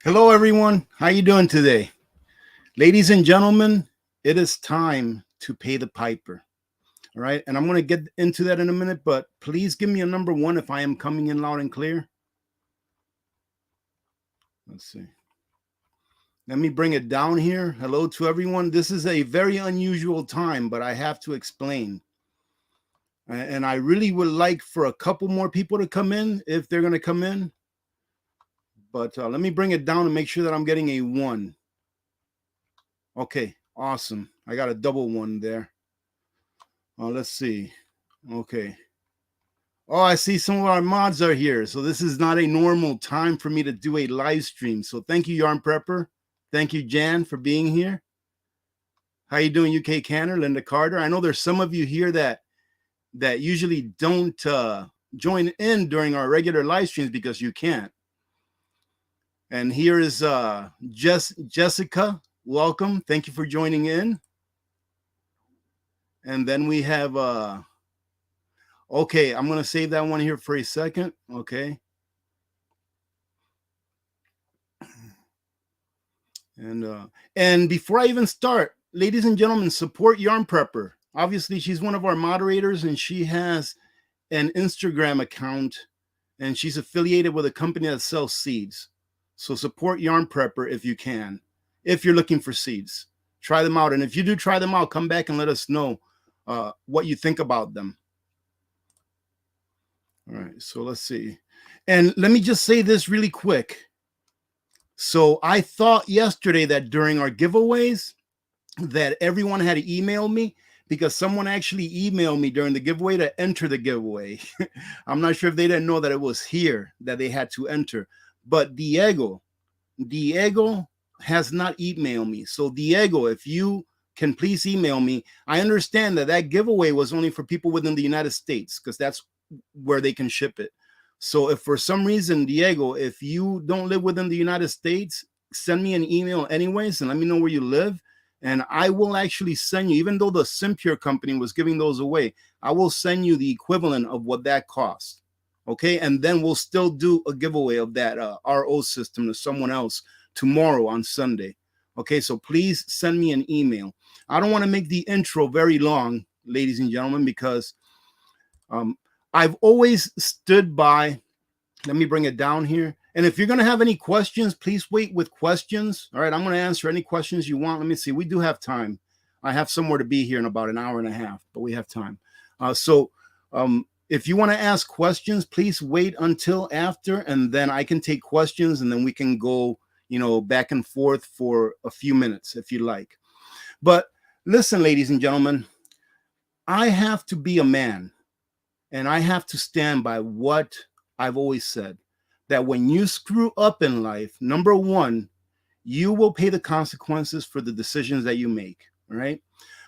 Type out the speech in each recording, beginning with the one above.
Hello, everyone. How you doing today? Ladies and gentlemen, it is time to pay the piper. All right. And I'm going to get into that in a minute, but please give me a number one if I am coming in loud and clear. Let's see. Let me bring it down here. Hello to everyone. This is a very unusual time, but I have to explain. And I really would like for a couple more people to come in if they're going to come in. But let me bring it down and make sure that I'm getting a one. Okay, awesome. I got a double one there. Let's see. Okay. Oh, I see some of our mods are here. So this is not a normal time for me to do a live stream. So thank you, Yarn Prepper. Thank you, Jan, for being here. How you doing, UK Canner, Linda Carter? I know there's some of you here that usually don't join in during our regular live streams because you can't. And here is Jessica. Welcome. Thank you for joining in. And then we have okay, I'm going to save that one here for a second. Okay. And before I even start, ladies and gentlemen, support Yarn Prepper. Obviously, she's one of our moderators and she has an Instagram account and she's affiliated with a company that sells seeds. So support Yarn Prepper if you can, if you're looking for seeds. Try them out. And if you do try them out, come back and let us know what you think about them. All right, so let's see. And let me just say this really quick. So I thought yesterday that during our giveaways that everyone had to email me because someone actually emailed me during the giveaway to enter the giveaway. I'm not sure if they didn't know that it was here that they had to enter. But Diego has not emailed me. So Diego, if you can please email me. I understand that that giveaway was only for people within the United States because that's where they can ship it. So if for some reason, Diego, if you don't live within the United States, send me an email anyways and let me know where you live. And I will actually send you, even though the Simpure company was giving those away, I will send you the equivalent of what that costs. Okay. And then we'll still do a giveaway of that RO system to someone else tomorrow on Sunday. Okay. So please send me an email. I don't want to make the intro very long, ladies and gentlemen, because I've always stood by. Let me bring it down here. And if you're going to have any questions, please wait with questions. All right, I'm going to answer any questions you want. Let me see. We do have time. I have somewhere to be here in about an hour and a half, but we have time. So if you want to ask questions, please wait until after, and then I can take questions, and then we can go, back and forth for a few minutes if you like. But listen, ladies and gentlemen, I have to be a man. And I have to stand by what I've always said, that when you screw up in life, number one, you will pay the consequences for the decisions that you make, right?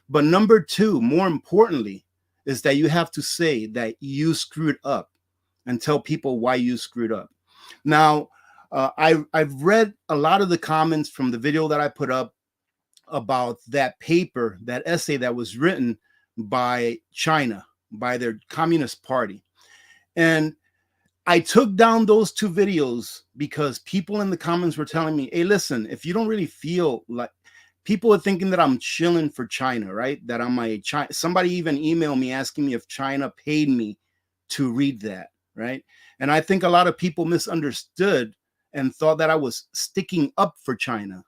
But number two, more importantly, is that you have to say that you screwed up and tell people why you screwed up. Now, I've read a lot of the comments from the video that I put up about that paper, that essay that was written by China, by their Communist Party. And I took down those two videos because people in the comments were telling me, hey, listen, if you don't really feel like, people are thinking that I'm chilling for China, right? That I'm a China. Somebody even emailed me asking me if China paid me to read that, right? And I think a lot of people misunderstood and thought that I was sticking up for China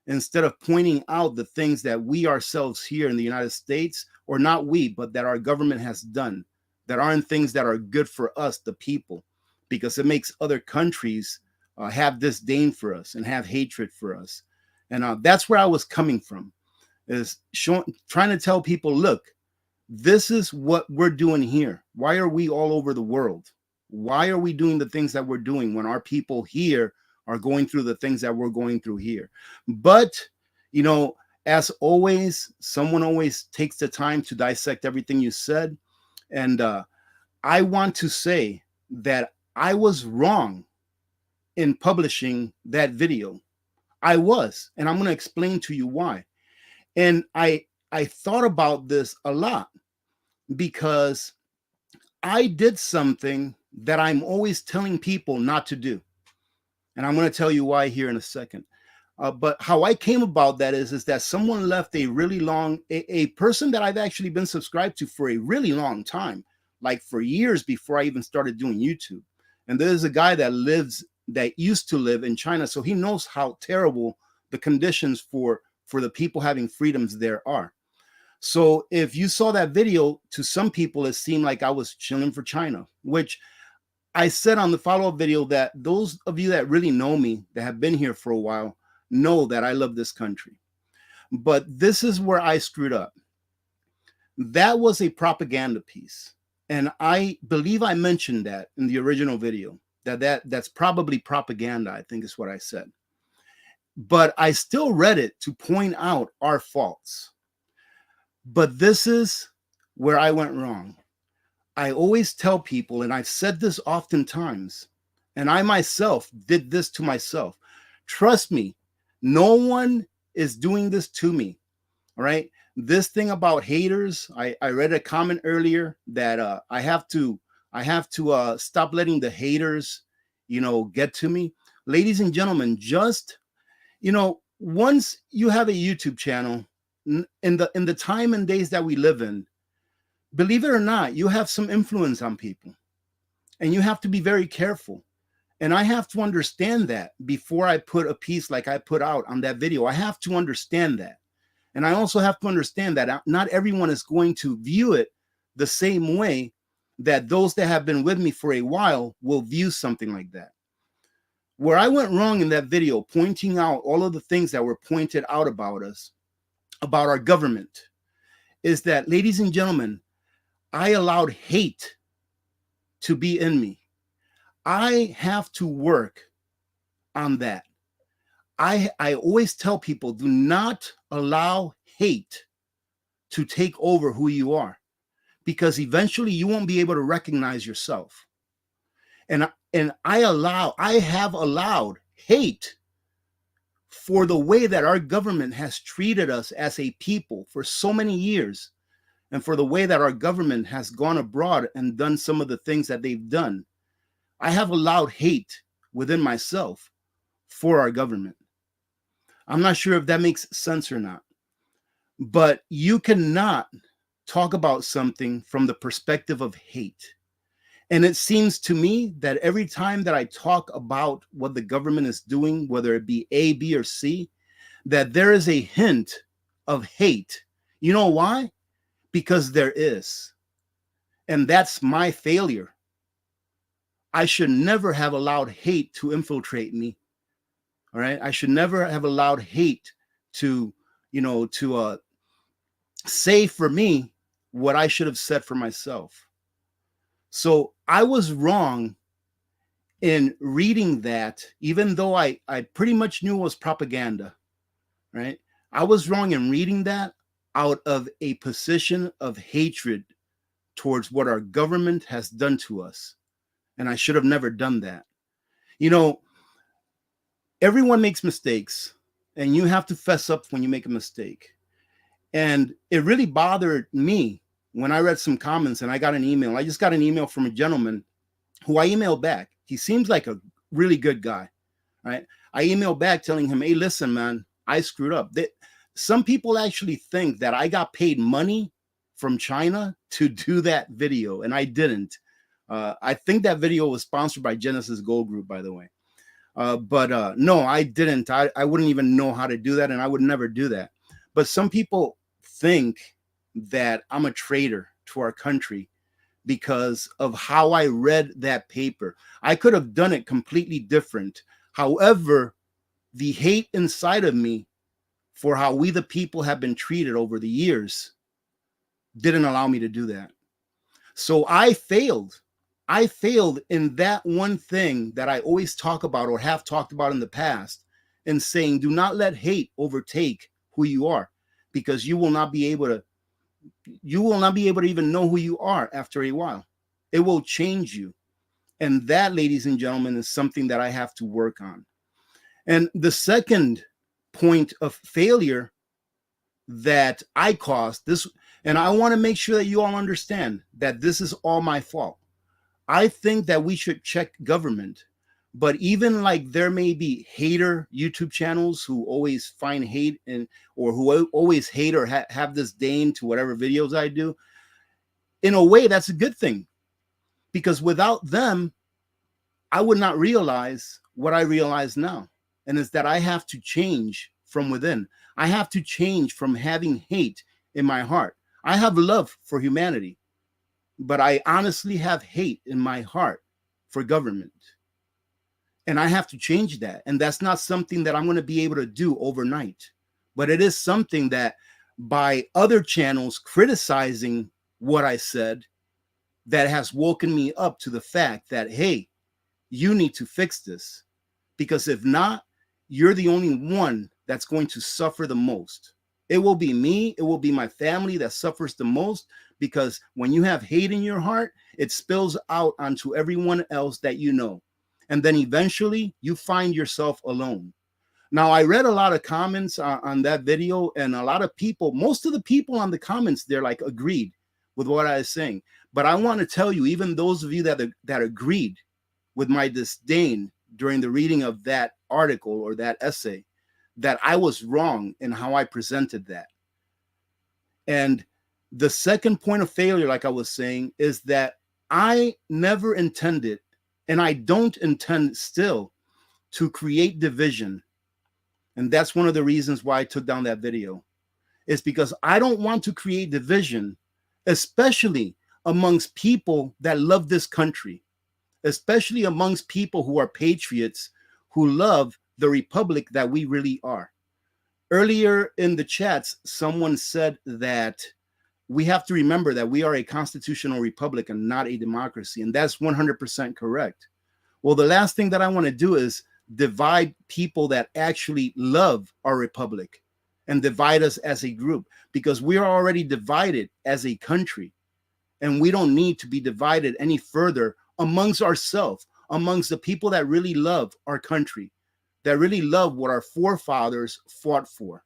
instead of pointing out the things that we ourselves here in the United States, or not we, but that our government has done, that aren't things that are good for us, the people, because it makes other countries have disdain for us and have hatred for us. And that's where I was coming from, is trying to tell people, look, this is what we're doing here. Why are we all over the world? Why are we doing the things that we're doing when our people here are going through the things that we're going through here? But, as always, someone always takes the time to dissect everything you said. And I want to say that I was wrong in publishing that video. I was, and I'm going to explain to you why. And I thought about this a lot because I did something that I'm always telling people not to do. And I'm going to tell you why here in a second. But how I came about that is that someone left a really long, a person that I've actually been subscribed to for a really long time, like for years before I even started doing YouTube. And there's a guy that used to live in China, so he knows how terrible the conditions for the people having freedoms there are. So if you saw that video, to some people it seemed like I was chilling for China, which I said on the follow-up video that those of you that really know me, that have been here for a while, know that I love this country. But this is where I screwed up. That was a propaganda piece. And I believe I mentioned that in the original video, that's probably propaganda, I think is what I said. But I still read it to point out our faults. But this is where I went wrong. I always tell people, and I've said this oftentimes, and I myself did this to myself. Trust me, no one is doing this to me. All right. This thing about haters, I read a comment earlier that I have to stop letting the haters, get to me. Ladies and gentlemen, just, once you have a YouTube channel, in the time and days that we live in, believe it or not, you have some influence on people, and you have to be very careful. And I have to understand that before I put a piece like I put out on that video. I have to understand that. And I also have to understand that not everyone is going to view it the same way that those that have been with me for a while will view something like that. Where I went wrong in that video, pointing out all of the things that were pointed out about us, about our government, is that, ladies and gentlemen, I allowed hate to be in me. I have to work on that. I always tell people, do not allow hate to take over who you are, because eventually you won't be able to recognize yourself. And I have allowed hate for the way that our government has treated us as a people for so many years, and for the way that our government has gone abroad and done some of the things that they've done. I have allowed hate within myself for our government. I'm not sure if that makes sense or not, but you cannot talk about something from the perspective of hate. And it seems to me that every time that I talk about what the government is doing, whether it be A, B, or C, that there is a hint of hate. You know why? Because there is. And that's my failure. I should never have allowed hate to infiltrate me. All right. I should never have allowed hate to say for me what I should have said for myself. So I was wrong in reading that, even though I pretty much knew it was propaganda, right? I was wrong in reading that out of a position of hatred towards what our government has done to us. And I should have never done that. Everyone makes mistakes, and you have to fess up when you make a mistake. And it really bothered me when I read some comments, and I got an email. I just got an email from a gentleman who I emailed back. He seems like a really good guy, right? I emailed back telling him, hey, listen, man, I screwed up. Some people actually think that I got paid money from China to do that video, and I didn't. I think that video was sponsored by Genesis Gold Group, by the way. But no, I didn't. I wouldn't even know how to do that, and I would never do that. But some people think that I'm a traitor to our country because of how I read that paper. I could have done it completely different. However, the hate inside of me for how we the people have been treated over the years didn't allow me to do that. So I failed. I failed in that one thing that I always talk about or have talked about in the past, in saying, do not let hate overtake who you are, because you will not be able to even know who you are after a while. It will change you. And that, ladies and gentlemen, is something that I have to work on. And the second point of failure that I caused this, and I want to make sure that you all understand that this is all my fault. I think that we should check government, But even like there may be hater YouTube channels who always find hate and or who always hate or have disdain to whatever videos I do. In a way, that's a good thing, because without them, I would not realize what I realize now. And it's that I have to change from within. I have to change from having hate in my heart. I have love for humanity, but I honestly have hate in my heart for government. And I have to change that. And that's not something that I'm going to be able to do overnight. But it is something that by other channels criticizing what I said, that has woken me up to the fact that, hey, you need to fix this. Because if not, you're the only one that's going to suffer the most. It will be me, it will be my family that suffers the most, because when you have hate in your heart, it spills out onto everyone else that you know. And then eventually you find yourself alone. Now, I read a lot of comments on that video, and a lot of people, most of the people on the comments, they're like agreed with what I was saying. But I want to tell you, even those of you that agreed with my disdain during the reading of that article or that essay, that I was wrong in how I presented that. And the second point of failure, like I was saying, is that I never intended, and I don't intend still, to create division. And that's one of the reasons why I took down that video, is because I don't want to create division, especially amongst people that love this country, especially amongst people who are patriots, who love the republic that we really are. Earlier in the chats, someone said that we have to remember that we are a constitutional republic and not a democracy. And that's 100% correct. Well, the last thing that I want to do is divide people that actually love our republic and divide us as a group, because we are already divided as a country. And we don't need to be divided any further amongst ourselves, amongst the people that really love our country, that really love what our forefathers fought for.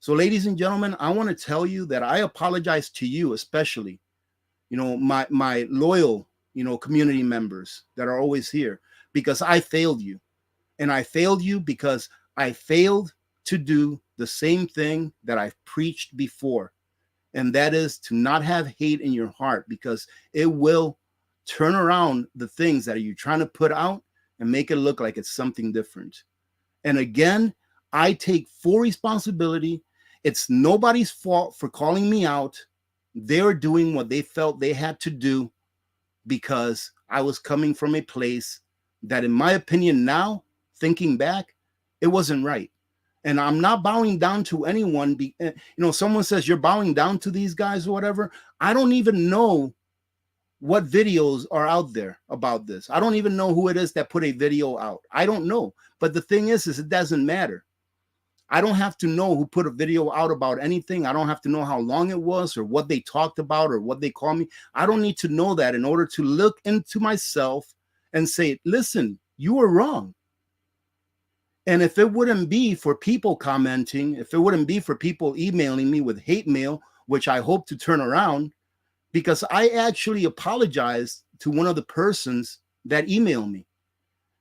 So, ladies and gentlemen, I want to tell you that I apologize to you, especially, my loyal, community members that are always here, because I failed you. And I failed you because I failed to do the same thing that I've preached before. And that is to not have hate in your heart, because it will turn around the things that you're trying to put out and make it look like it's something different. And again, I take full responsibility. It's nobody's fault for calling me out. They're doing what they felt they had to do, because I was coming from a place that, in my opinion now, thinking back, it wasn't right. And I'm not bowing down to anyone. Someone says you're bowing down to these guys or whatever. I don't even know what videos are out there about this. I don't even know who it is that put a video out. I don't know. But the thing is it doesn't matter. I don't have to know who put a video out about anything. I don't have to know how long it was or what they talked about or what they call me. I don't need to know that in order to look into myself and say, listen, you were wrong. And if it wouldn't be for people commenting, if it wouldn't be for people emailing me with hate mail, which I hope to turn around, because I actually apologized to one of the persons that emailed me,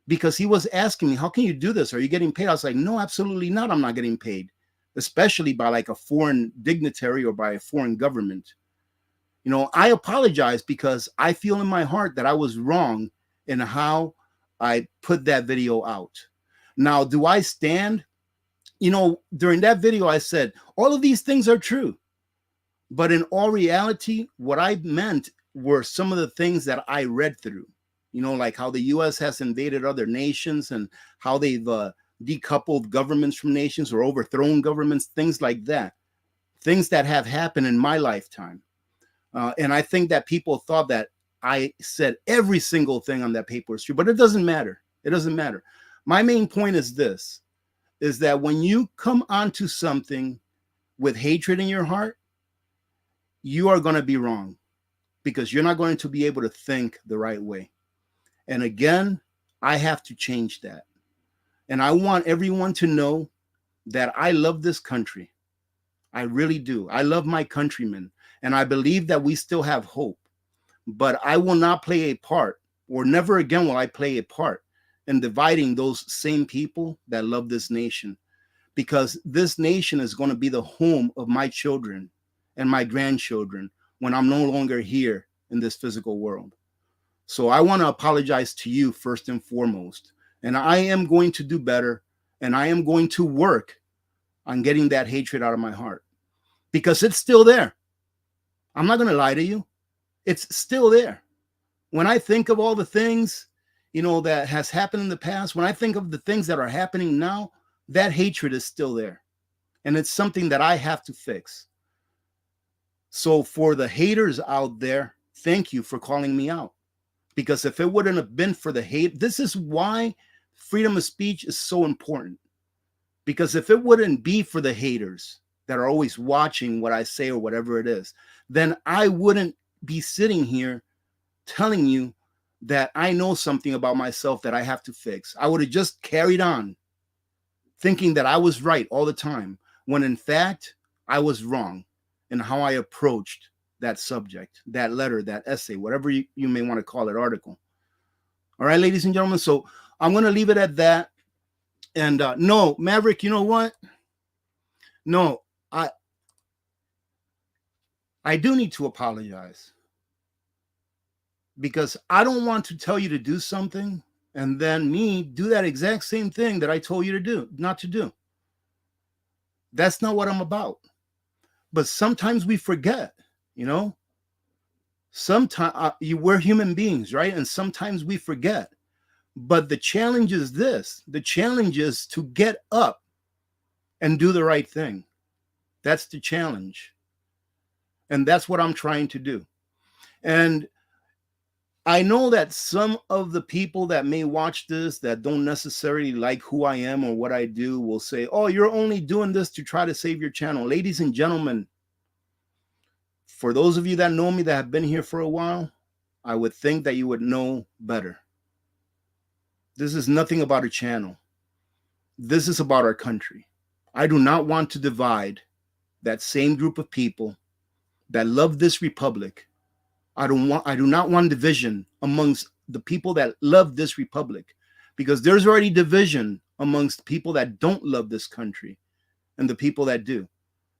because he was asking me, how can you do this? Are you getting paid? I was like, no, absolutely not. I'm not getting paid, especially by like a foreign dignitary or by a foreign government. I apologize because I feel in my heart that I was wrong in how I put that video out. Now, do I stand? During that video, I said, all of these things are true. But in all reality, what I meant were some of the things that I read through, like how the U.S. has invaded other nations and how they've decoupled governments from nations or overthrown governments, things like that, things that have happened in my lifetime. And I think that people thought that I said every single thing on that paper is true, but it doesn't matter. It doesn't matter. My main point is this, is that when you come onto something with hatred in your heart, you are going to be wrong, because you're not going to be able to think the right way. And again, I have to change that. And I want everyone to know that I love this country. I really do. I love my countrymen. And I believe that we still have hope. But I will not play a part, or never again will I play a part, and dividing those same people that love this nation, because this nation is going to be the home of my children and my grandchildren when I'm no longer here in this physical world. So I want to apologize to you first and foremost. And I am going to do better, and I am going to work on getting that hatred out of my heart, because it's still there. I'm not going to lie to you. It's still there. When I think of all the things, that has happened in the past, when I think of the things that are happening now, that hatred is still there. And it's something that I have to fix. So for the haters out there, thank you for calling me out. Because if it wouldn't have been for the hate, this is why freedom of speech is so important. Because if it wouldn't be for the haters that are always watching what I say or whatever it is, then I wouldn't be sitting here telling you that I know something about myself that I have to fix. I would have just carried on thinking that I was right all the time, when in fact I was wrong in how I approached that subject, that letter, that essay, whatever you may want to call it, article. All right, ladies and gentlemen. So I'm going to leave it at that. And no, Maverick, you know what? No, I do need to apologize, because I don't want to tell you to do something and then me do that exact same thing that I told you to do, not to do. That's not what I'm about. But sometimes we forget, sometimes we're human beings, right? And sometimes we forget. But the challenge is this. The challenge is to get up and do the right thing. That's the challenge. And that's what I'm trying to do. And I know that some of the people that may watch this that don't necessarily like who I am or what I do will say, oh, you're only doing this to try to save your channel. Ladies and gentlemen, for those of you that know me, that have been here for a while, I would think that you would know better. This is nothing about a channel. This is about our country. I do not want to divide that same group of people that love this republic. I do not want division amongst the people that love this republic, because there's already division amongst people that don't love this country and the people that do.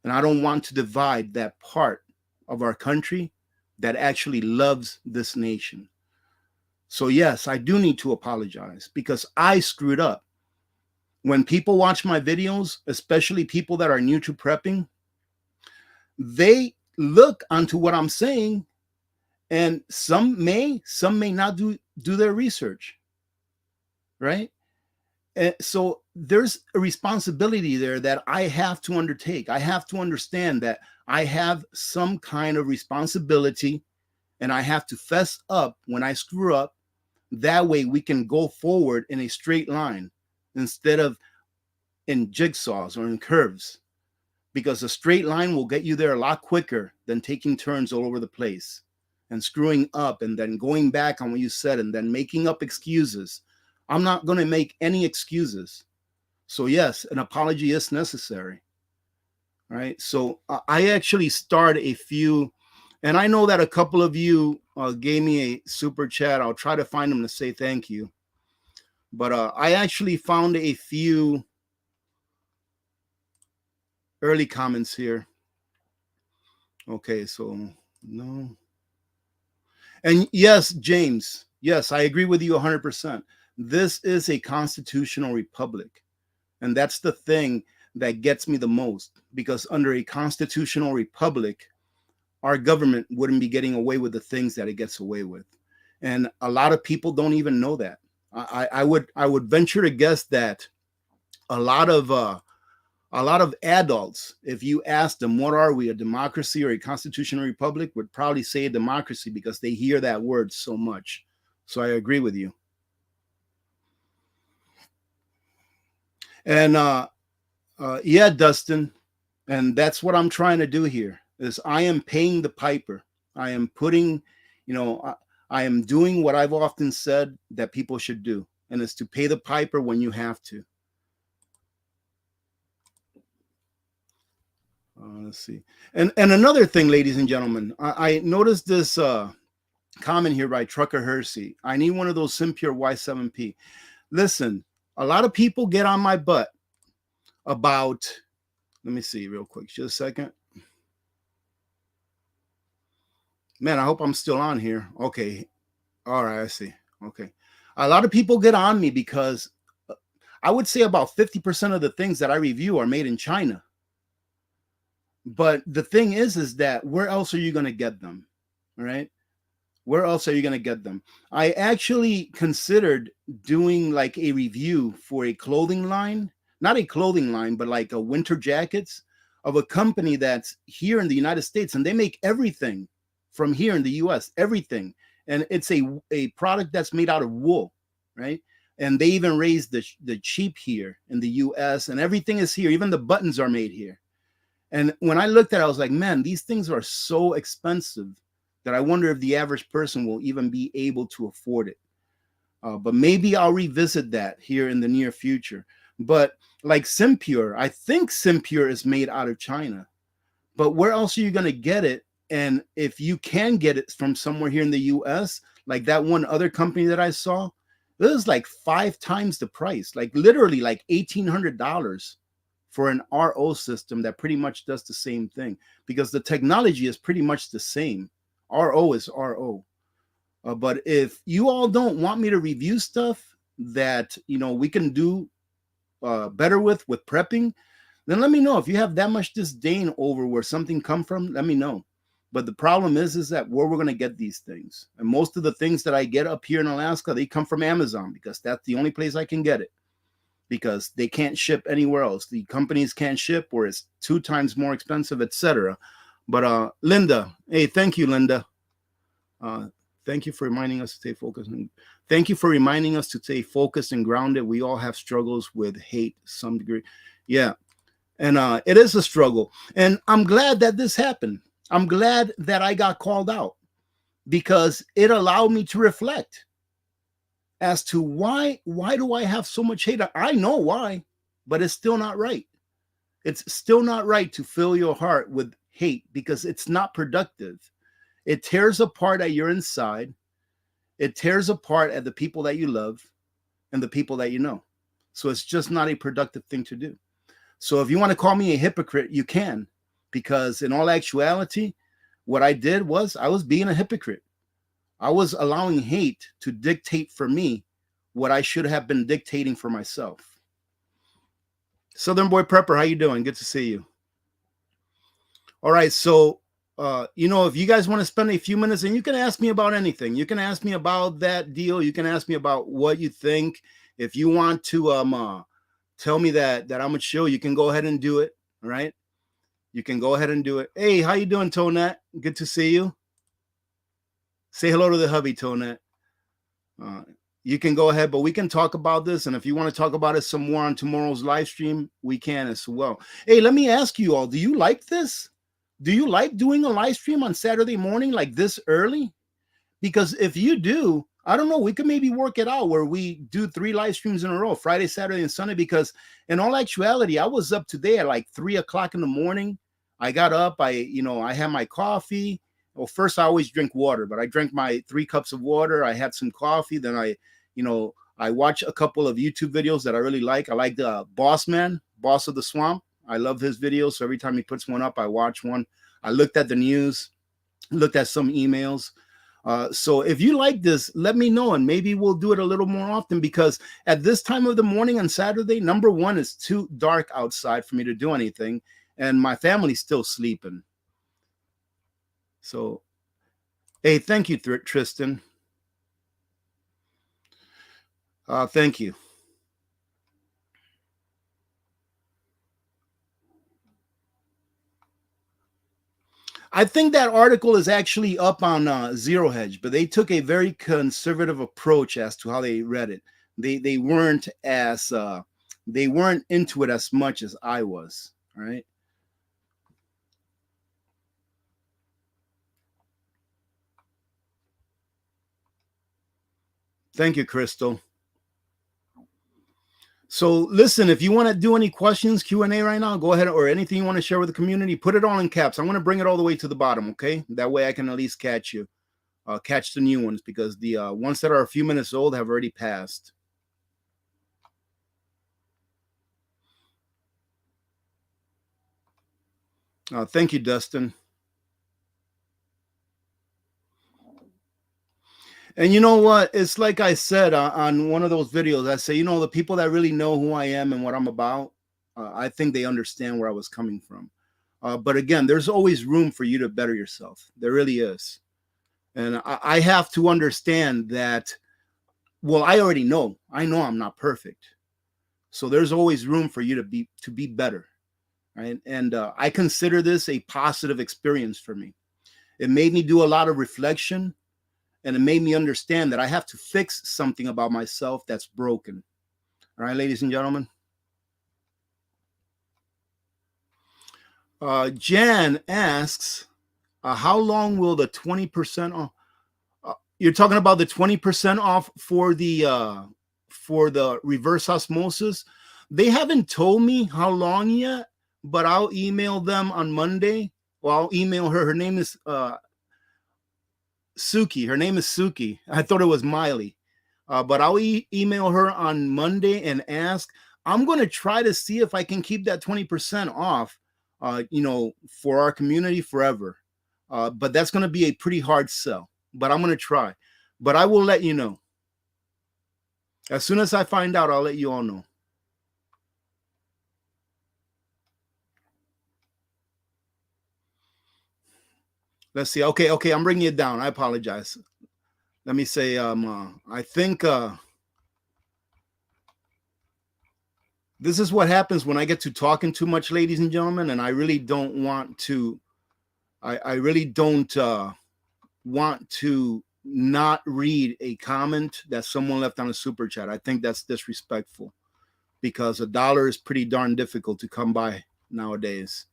And I don't want to divide that part of our country that actually loves this nation. So yes, I do need to apologize, because I screwed up. When people watch my videos, especially people that are new to prepping, they look onto what I'm saying, and some may not do their research, right? And so there's a responsibility there that I have to undertake. I have to understand that I have some kind of responsibility, and I have to fess up when I screw up. That way we can go forward in a straight line instead of in jigsaws or in curves, because a straight line will get you there a lot quicker than taking turns all over the place and screwing up and then going back on what you said and then making up excuses. I'm not going to make any excuses. So yes, an apology is necessary. All right. So I actually starred a few, and I know that a couple of you gave me a super chat. I'll try to find them to say thank you. But I actually found a few early comments here. Okay, so no. And yes, James, yes, I agree with you 100%. This is a constitutional republic. And that's the thing that gets me the most, because under a constitutional republic, our government wouldn't be getting away with the things that it gets away with. And a lot of people don't even know that. I would venture to guess that a lot of adults, if you ask them, what are we, a democracy or a constitutional republic, would probably say a democracy, because they hear that word so much. So I agree with you. And yeah, Dustin, and that's what I'm trying to do here, is I am paying the piper. I am putting, I am doing what I've often said that people should do, and it's to pay the piper when you have to. Let's see. And another thing, ladies and gentlemen, I noticed this comment here by Trucker Hersey. I need one of those Simpure Y7P. listen, a lot of people get on my butt about, let me see real quick, just a second. Man, I hope I'm still on here. Okay. All right, I see. Okay. A lot of people get on me because I would say about 50% of the things that I review are made in China. But the thing is that where else are you going to get them? All right. Where else are you going to get them? I actually considered doing like a review for a clothing line, not a clothing line, but like a winter jackets of a company that's here in the United States, and they make everything from here in the US, everything. And it's a product that's made out of wool, right? And they even raise the cheap here in the US, and everything is here. Even the buttons are made here. And when I looked at it, I was like, man, these things are so expensive that I wonder if the average person will even be able to afford it. But maybe I'll revisit that here in the near future. But like Simpure, I think Simpure is made out of China. But where else are you going to get it? And if you can get it from somewhere here in the US, like that one other company that I saw, it was like 5 times the price, like literally like $1,800 for an RO system that pretty much does the same thing, because the technology is pretty much the same. RO is RO. But if you all don't want me to review stuff that, you know, we can do better with prepping, then let me know. If you have that much disdain over where something come from, let me know. But the problem is that where we're going to get these things. And most of the things that I get up here in Alaska, they come from Amazon, because that's the only place I can get it, because they can't ship anywhere else. The companies can't ship, or it's 2 times more expensive, etc. But Linda, hey, thank you, Linda. Thank you for reminding us to stay focused. And thank you for reminding us to stay focused and grounded. We all have struggles with hate to some degree. Yeah. And it is a struggle. And I'm glad that this happened. I'm glad that I got called out, because it allowed me to reflect as to why do I have so much hate? I know why, but it's still not right. It's still not right to fill your heart with hate, because it's not productive. It tears apart at your inside. It tears apart at the people that you love and the people that you know. So it's just not a productive thing to do. So if you want to call me a hypocrite, you can, because in all actuality, what I did was I was being a hypocrite. I was allowing hate to dictate for me what I should have been dictating for myself. Southern Boy Prepper, how you doing? Good to see you. All right, so you know, if you guys want to spend a few minutes, and you can ask me about anything. You can ask me about that deal. You can ask me about what you think. If you want to tell me that I'm a chill, you can go ahead and do it. All right, you can go ahead and do it. Hey, how you doing, Tonette? Good to see you. Say hello to the hubby, Tonette. You can go ahead, but we can talk about this. And if you want to talk about it some more on tomorrow's live stream, we can as well. Hey, let me ask you all, do you like this? Do you like doing a live stream on Saturday morning like this early? Because if you do, I don't know, we could maybe work it out where we do 3 live streams in a row, Friday, Saturday, and Sunday. Because in all actuality, I was up today at like 3 o'clock in the morning. I got up, I had my coffee. Well, first I always drink water, but I drank my 3 cups of water. I had some coffee. Then I watch a couple of YouTube videos that I really like. I like the Boss of the Swamp. I love his videos. So every time he puts one up, I watch one. I looked at the news, looked at some emails. So if you like this, let me know, and maybe we'll do it a little more often, because at this time of the morning on Saturday, number one, it's too dark outside for me to do anything, and my family's still sleeping. So, hey, thank you, Tristan. Thank you. I think that article is actually up on Zero Hedge, but they took a very conservative approach as to how they read it. They weren't into it as much as I was. All right. Thank you, Crystal. So listen, if you want to do any questions, Q&A right now, go ahead, or anything you want to share with the community, put it all in caps. I'm going to bring it all the way to the bottom, okay? That way I can at least catch you, catch the new ones, because the ones that are a few minutes old have already passed. Thank you, Dustin. And you know what? It's like I said on one of those videos. I say, the people that really know who I am and what I'm about, I think they understand where I was coming from. But again, there's always room for you to better yourself. There really is. And I have to understand that, well, I already know. I know I'm not perfect. So there's always room for you to be better. Right. And I consider this a positive experience for me. It made me do a lot of reflection, and it made me understand that I have to fix something about myself that's broken. All right, ladies and gentlemen. Jan asks, how long will the 20% off? You're talking about the 20% off for the reverse osmosis. They haven't told me how long yet, but I'll email them on Monday. Well, I'll email her. Her name is Suki. Her name is Suki. I thought it was Miley. But I'll email her on Monday and ask. I'm going to try to see if I can keep that 20% off, for our community forever. But that's going to be a pretty hard sell. But I'm going to try. But I will let you know. As soon as I find out, I'll let you all know. Let's see. Okay, I'm bringing it down. I apologize. Let me say, I think this is what happens when I get to talking too much, ladies and gentlemen, and I really don't want to. I really don't want to not read a comment that someone left on a super chat. I think that's disrespectful, because $1 is pretty darn difficult to come by nowadays.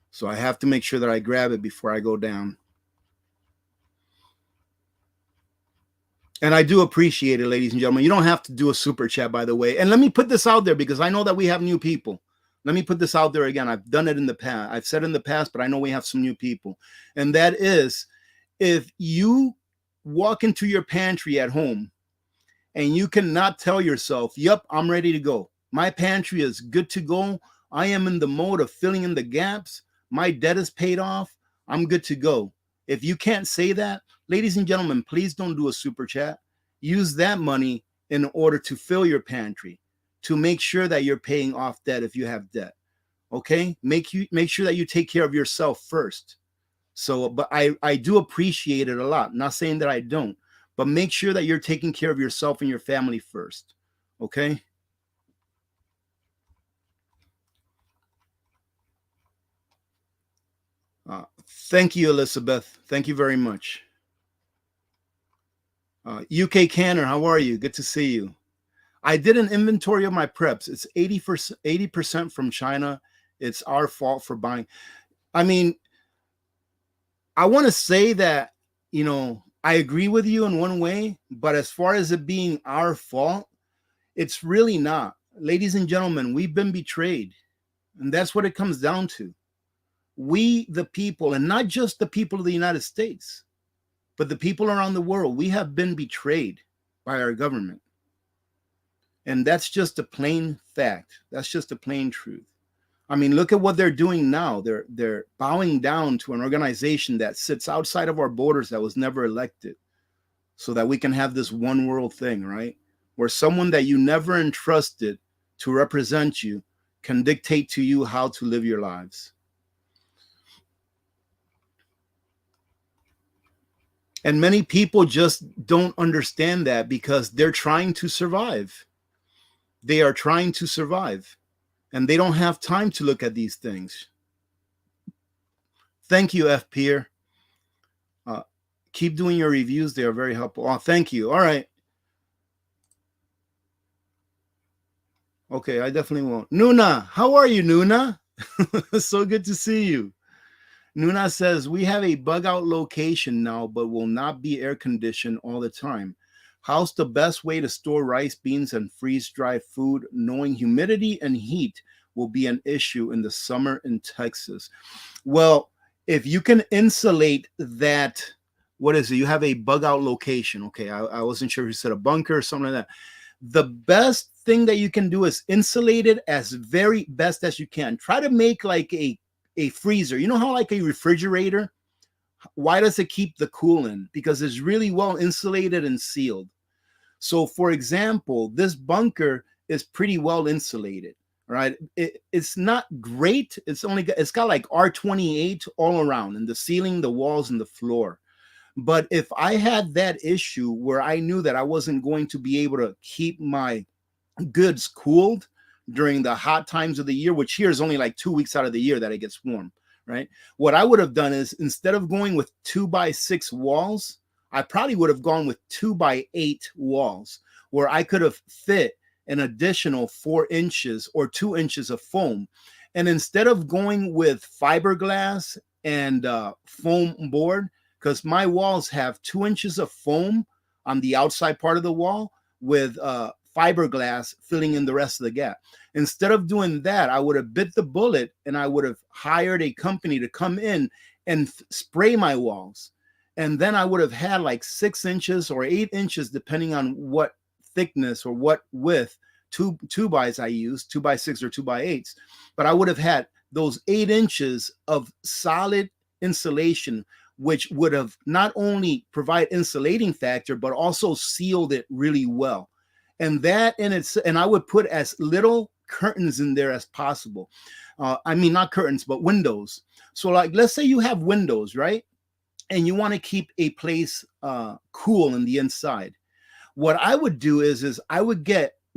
So I have to make sure that I grab it before I go down. And I do appreciate it, ladies and gentlemen. You don't have to do a super chat, by the way. And let me put this out there, because I know that we have new people. Let me put this out there again. I've done it in the past. I've said it in the past, but I know we have some new people. And that is, if you walk into your pantry at home and you cannot tell yourself, yep, I'm ready to go. My pantry is good to go. I am in the mode of filling in the gaps. My debt is paid off. I'm good to go. If you can't say that, ladies and gentlemen, please don't do a super chat. Use that money in order to fill your pantry, to make sure that you're paying off debt if you have debt. Okay? Make sure that you take care of yourself first. So, but I do appreciate it a lot. I'm not saying that I don't, but make sure that you're taking care of yourself and your family first. Okay? Thank you, Elizabeth. Thank you very much. UK Canner, how are you? Good to see you. I did an inventory of my preps. It's 80% from China. It's our fault for buying. I mean, I want to say that, I agree with you in one way, but as far as it being our fault, it's really not. Ladies and gentlemen, we've been betrayed. And that's what it comes down to. We, the people, and not just the people of the United States, but the people around the world, we have been betrayed by our government. And that's just a plain fact. That's just a plain truth. I mean, look at what they're doing now. They're bowing down to an organization that sits outside of our borders, that was never elected, so that we can have this one world thing, right? Where someone that you never entrusted to represent you can dictate to you how to live your lives. And many people just don't understand that, because they're trying to survive. They are trying to survive, and they don't have time to look at these things. Thank you, F. Pierre. Keep doing your reviews. They are very helpful. Oh, thank you. All right. Okay, I definitely won't. Nuna, how are you, Nuna? So good to see you. Nuna says, we have a bug out location now, but will not be air conditioned all the time. How's the best way to store rice, beans, and freeze dry food, knowing humidity and heat will be an issue in the summer in Texas? Well, if you can insulate that, what is it? You have a bug out location. Okay, I wasn't sure if you said a bunker or something like that. The best thing that you can do is insulate it as very best as you can. Try to make like a a freezer. You know how like a refrigerator, why does it keep the coolant? Because it's really well insulated and sealed. So for example, this bunker is pretty well insulated, right? It's not great. It's got like R28 all around in the ceiling, the walls, and the floor. But if I had that issue where I knew that I wasn't going to be able to keep my goods cooled during the hot times of the year, which here is only like 2 weeks out of the year that it gets warm, right? What I would have done is, instead of going with 2x6 walls, I probably would have gone with 2x8 walls, where I could have fit an additional 4 inches or 2 inches of foam. And instead of going with fiberglass and foam board, because my walls have 2 inches of foam on the outside part of the wall with fiberglass filling in the rest of the gap. Instead of doing that, I would have bit the bullet and I would have hired a company to come in and spray my walls. And then I would have had like 6 inches or 8 inches, depending on what thickness or what width two bys I use, 2x6 or 2x8s. But I would have had those 8 inches of solid insulation, which would have not only provide insulating factor, but also sealed it really well. And that in its, and I would put as little curtains in there as possible. I mean, not curtains, but windows. So like, let's say you have windows, right? And you want to keep a place cool in the inside. What I would do is I would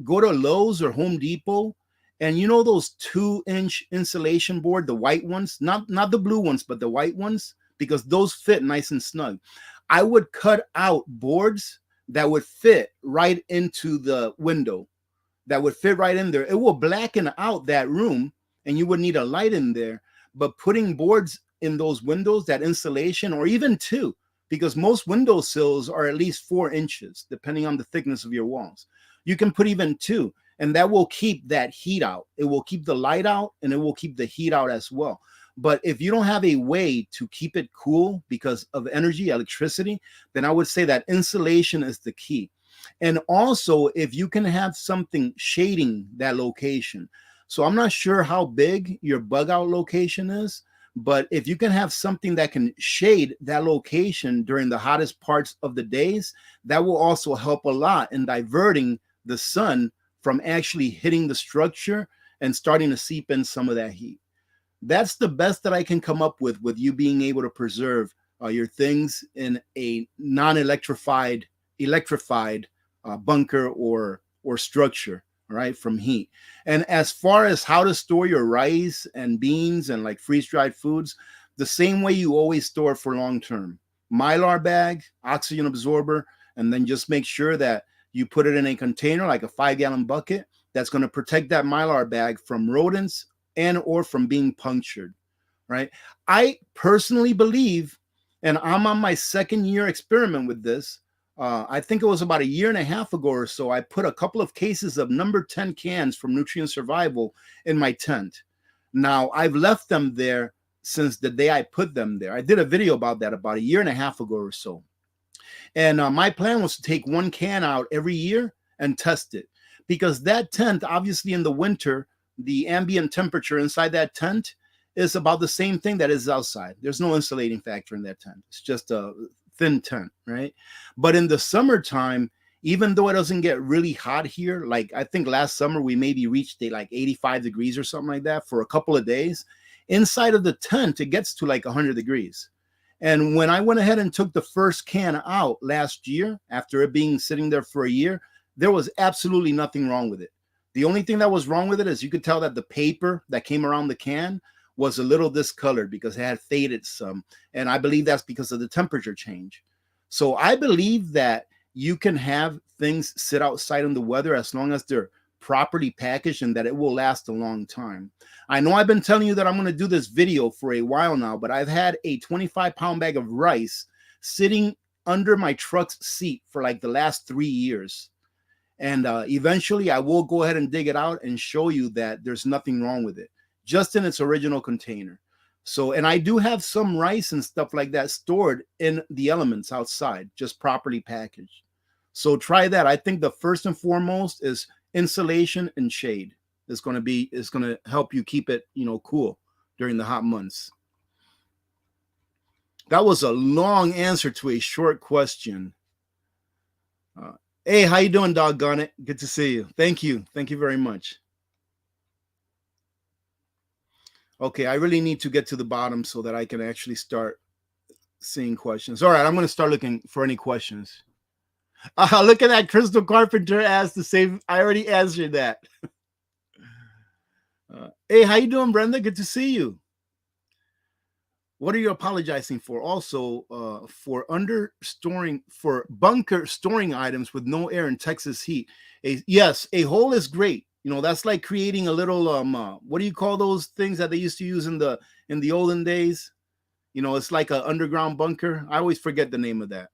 go to Lowe's or Home Depot, and you know those 2-inch insulation board, the white ones, not the blue ones, but the white ones, because those fit nice and snug. I would cut out boards that would fit right into the window, that would fit right in there. It will blacken out that room and you would need a light in there. But putting boards in those windows, that insulation, or even 2, because most window sills are at least 4 inches, depending on the thickness of your walls. You can put even 2, and that will keep that heat out. It will keep the light out and it will keep the heat out as well. But if you don't have a way to keep it cool because of energy, electricity, then I would say that insulation is the key. And also, if you can have something shading that location. So I'm not sure how big your bug out location is, but if you can have something that can shade that location during the hottest parts of the days, that will also help a lot in diverting the sun from actually hitting the structure and starting to seep in some of that heat. That's the best that I can come up with you being able to preserve your things in a non-electrified bunker or structure, right, from heat. And as far as how to store your rice and beans and like freeze-dried foods, the same way you always store for long term. Mylar bag, oxygen absorber, and then just make sure that you put it in a container, like a 5-gallon bucket, that's going to protect that Mylar bag from rodents and or from being punctured, right? I personally believe, and I'm on my 2nd year experiment with this. I think it was about 1.5 years ago or so, I put a couple of cases of number 10 cans from Nutrient Survival in my tent. Now, I've left them there since the day I put them there. I did a video about that about 1.5 years ago or so. And my plan was to take 1 can out every year and test it. Because that tent, obviously in the winter, the ambient temperature inside that tent is about the same thing that is outside. There's no insulating factor in that tent. It's just a thin tent, right? But in the summertime, even though it doesn't get really hot here, like I think last summer we maybe reached like 85 degrees or something like that for a couple of days, inside of the tent, it gets to like 100 degrees. And when I went ahead and took the first can out last year, after it being sitting there for a year, there was absolutely nothing wrong with it. The only thing that was wrong with it is you could tell that the paper that came around the can was a little discolored because it had faded some. And I believe that's because of the temperature change. So I believe that you can have things sit outside in the weather as long as they're properly packaged and that it will last a long time. I know I've been telling you that I'm going to do this video for a while now, but I've had a 25-pound bag of rice sitting under my truck's seat for like the last 3 years. And eventually I will go ahead and dig it out and show you that there's nothing wrong with it, just in its original container. So, and I do have some rice and stuff like that stored in the elements outside, just properly packaged. So try that. I think the first and foremost is insulation and shade. It's going to help you keep it, cool during the hot months. That was a long answer to a short question. Hey, how you doing, doggone it? Good to see you. Thank you. Thank you very much. Okay, I really need to get to the bottom so that I can actually start seeing questions. All right, I'm going to start looking for any questions. Look at that. Crystal Carpenter asked the same. I already answered that. Hey, how you doing, Brenda? Good to see you. What are you apologizing for? Also, for bunker storing items with no air in Texas heat. Yes, a hole is great. You know, that's like creating a little what do you call those things that they used to use in the olden days? You know, it's like an underground bunker. I always forget the name of that.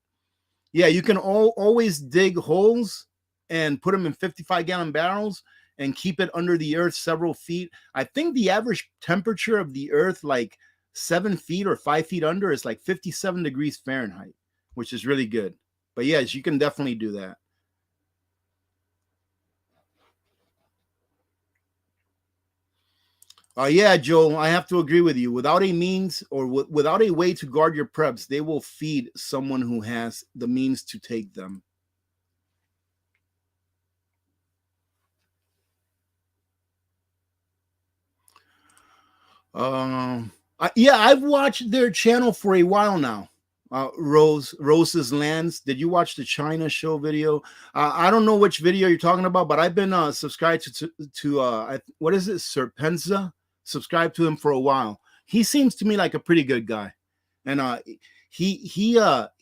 Yeah, you can always dig holes and put them in 55-gallon barrels and keep it under the earth several feet. I think the average temperature of the earth, like 7 feet or 5 feet under, is like 57 degrees Fahrenheit, which is really good. But yes, you can definitely do that. Yeah, Joe, I have to agree with you. Without a means or without a way to guard your preps, they will feed someone who has the means to take them. Yeah, I've watched their channel for a while now. Rose's Lands. Did you watch the China show video? I don't know which video you're talking about, but I've been subscribed to what is it, Serpenza? Subscribed to him for a while. He seems to me like a pretty good guy, and he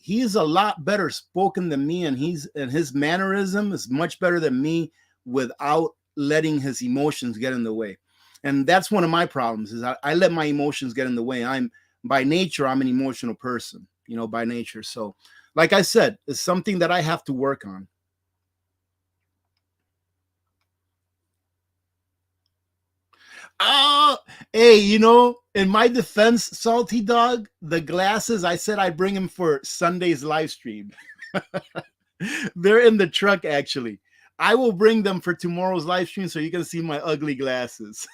is a lot better spoken than me, and his mannerism is much better than me without letting his emotions get in the way. And that's one of my problems is I let my emotions get in the way. By nature, I'm an emotional person, you know, by nature. So, like I said, it's something that I have to work on. Oh, hey, you know, in my defense, Salty Dog, the glasses, I said I'd bring them for Sunday's live stream. They're in the truck, actually. I will bring them for tomorrow's live stream so you can see my ugly glasses.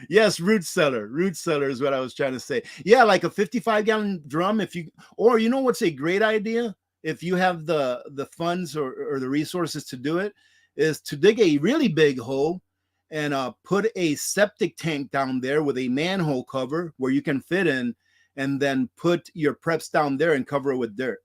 Yes, root cellar is what I was trying to say. Yeah, like a 55-gallon drum. Or you know what's a great idea if you have the funds or the resources to do it, is to dig a really big hole and put a septic tank down there with a manhole cover where you can fit in, and then put your preps down there and cover it with dirt.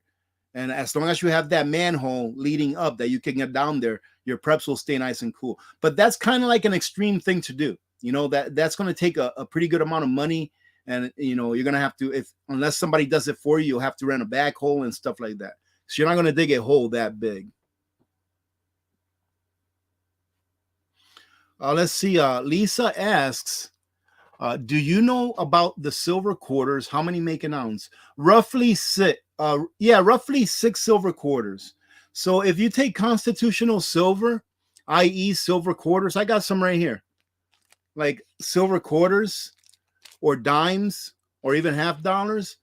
And as long as you have that manhole leading up that you can get down there, your preps will stay nice and cool. But that's kind of like an extreme thing to do. You know, that's going to take a pretty good amount of money. And, you know, you're going to have to, unless somebody does it for you, you'll have to rent a backhoe and stuff like that. So you're not going to dig a hole that big. Let's see. Lisa asks, do you know about the silver quarters? How many make an ounce? Roughly six. Roughly 6 silver quarters. So if you take constitutional silver, i.e. silver quarters, I got some right here. Like silver quarters or dimes or even $50.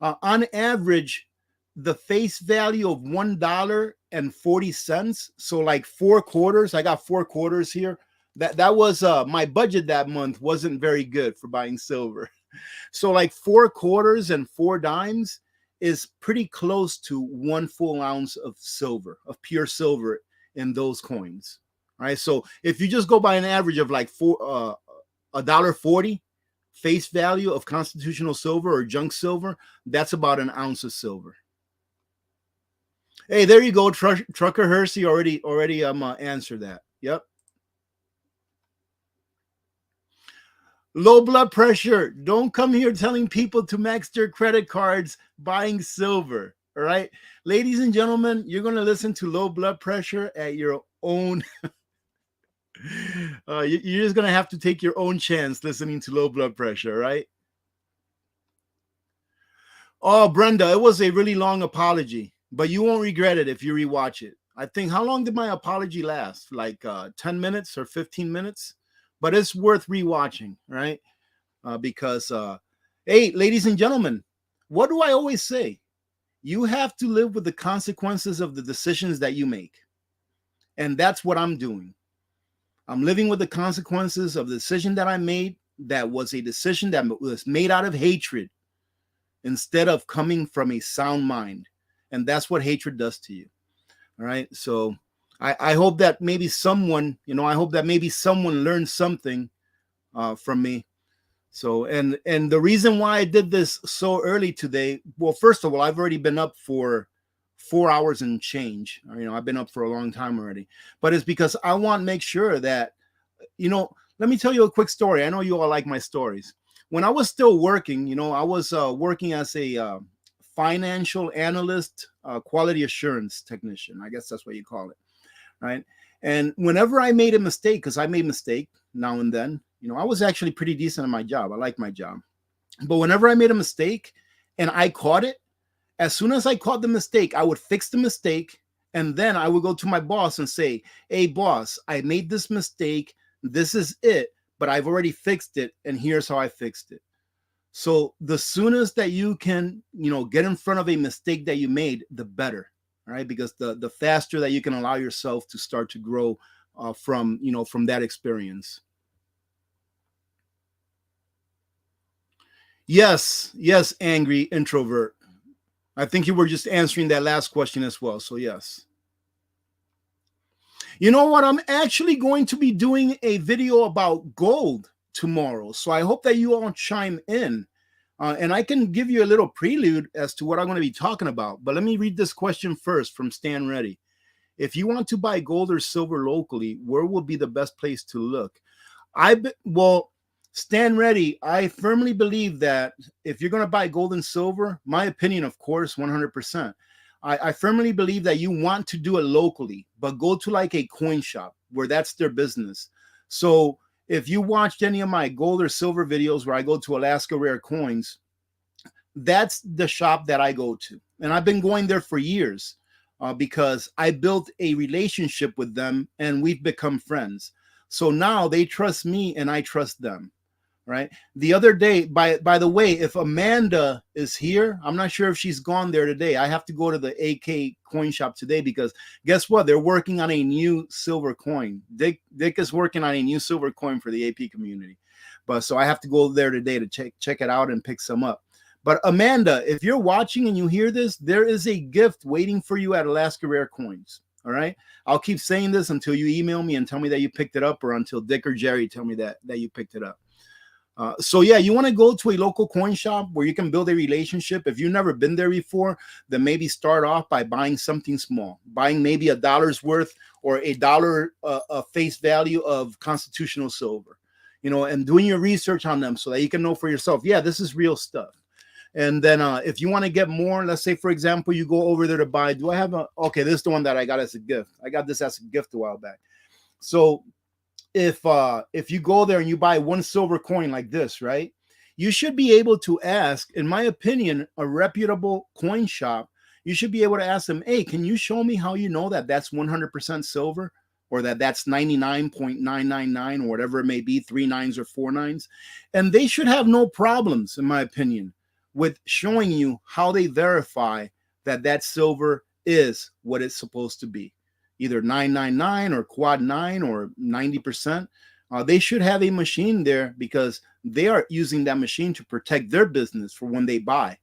On average, the face value of $1.40. So like 4 quarters. I got 4 quarters here. That was my budget that month wasn't very good for buying silver. So like 4 quarters and 4 dimes is pretty close to 1 full ounce of silver, of pure silver in those coins. All right. So if you just go by an average of like $1.40 face value of constitutional silver or junk silver, that's about an ounce of silver. Hey, there you go. Trucker Hersey already answered that. Yep. Low blood pressure. Don't come here telling people to max their credit cards buying silver. All right. Ladies and gentlemen, you're going to listen to low blood pressure at your own. You're just going to have to take your own chance listening to low blood pressure, right? Oh, Brenda, it was a really long apology, but you won't regret it if you rewatch it. I think, how long did my apology last? Like 10 minutes or 15 minutes? But it's worth rewatching, right? Because, hey, ladies and gentlemen, what do I always say? You have to live with the consequences of the decisions that you make. And that's what I'm doing. I'm living with the consequences of the decision that I made, that was a decision that was made out of hatred instead of coming from a sound mind. And that's what hatred does to you. All right. So I hope that maybe someone, I hope that maybe someone learned something from me. So, and the reason why I did this so early today, well, first of all, I've already been up for 4 hours and change. I've been up for a long time already, but it's because I want to make sure that, let me tell you a quick story. I know you all like my stories. When I was still working, I was working as a financial analyst, quality assurance technician. I guess that's what you call it, right? And whenever I made a mistake, because I made mistake now and then, I was actually pretty decent at my job. I like my job. But whenever I made a mistake and I caught it, as soon as I caught the mistake, I would fix the mistake. And then I would go to my boss and say, hey, boss, I made this mistake. This is it, but I've already fixed it. And here's how I fixed it. So the soonest that you can, get in front of a mistake that you made, the better. All right. Because the faster that you can allow yourself to start to grow from that experience. Yes, angry introvert. I think you were just answering that last question as well. So yes. You know what? I'm actually going to be doing a video about gold tomorrow. So I hope that you all chime in. And I can give you a little prelude as to what I'm going to be talking about. But let me read this question first from Stan Reddy. If you want to buy gold or silver locally, where will be the best place to look? Stan Reddy, I firmly believe that if you're going to buy gold and silver, my opinion, of course, 100%. I firmly believe that you want to do it locally, but go to like a coin shop where that's their business. So if you watched any of my gold or silver videos where I go to Alaska Rare Coins, that's the shop that I go to. And I've been going there for years because I built a relationship with them and we've become friends. So now they trust me and I trust them. Right. The other day, by the way, if Amanda is here, I'm not sure if she's gone there today. I have to go to the AK coin shop today because guess what? They're working on a new silver coin. Dick is working on a new silver coin for the AP community. But so I have to go there today to check it out and pick some up. But Amanda, if you're watching and you hear this, there is a gift waiting for you at Alaska Rare Coins. All right. I'll keep saying this until you email me and tell me that you picked it up, or until Dick or Jerry tell me that you picked it up. So yeah, you want to go to a local coin shop where you can build a relationship. If you've never been there before, then maybe start off by buying something small, buying maybe $1 worth or $1 face value of constitutional silver, and doing your research on them so that you can know for yourself, yeah, this is real stuff. And then if you want to get more, let's say, for example, you go over there to buy, okay, this is the one that I got as a gift. I got this as a gift a while back. So if you go there and you buy one silver coin like this, right, you should be able to ask, in my opinion, a reputable coin shop, you should be able to ask them, hey, can you show me how you know that that's 100% silver, or that's 99.999 or whatever it may be, 3 nines or 4 nines. And they should have no problems, in my opinion, with showing you how they verify that silver is what it's supposed to be. Either 999 or quad 9 or 90%. They should have a machine there because they are using that machine to protect their business for when they buy.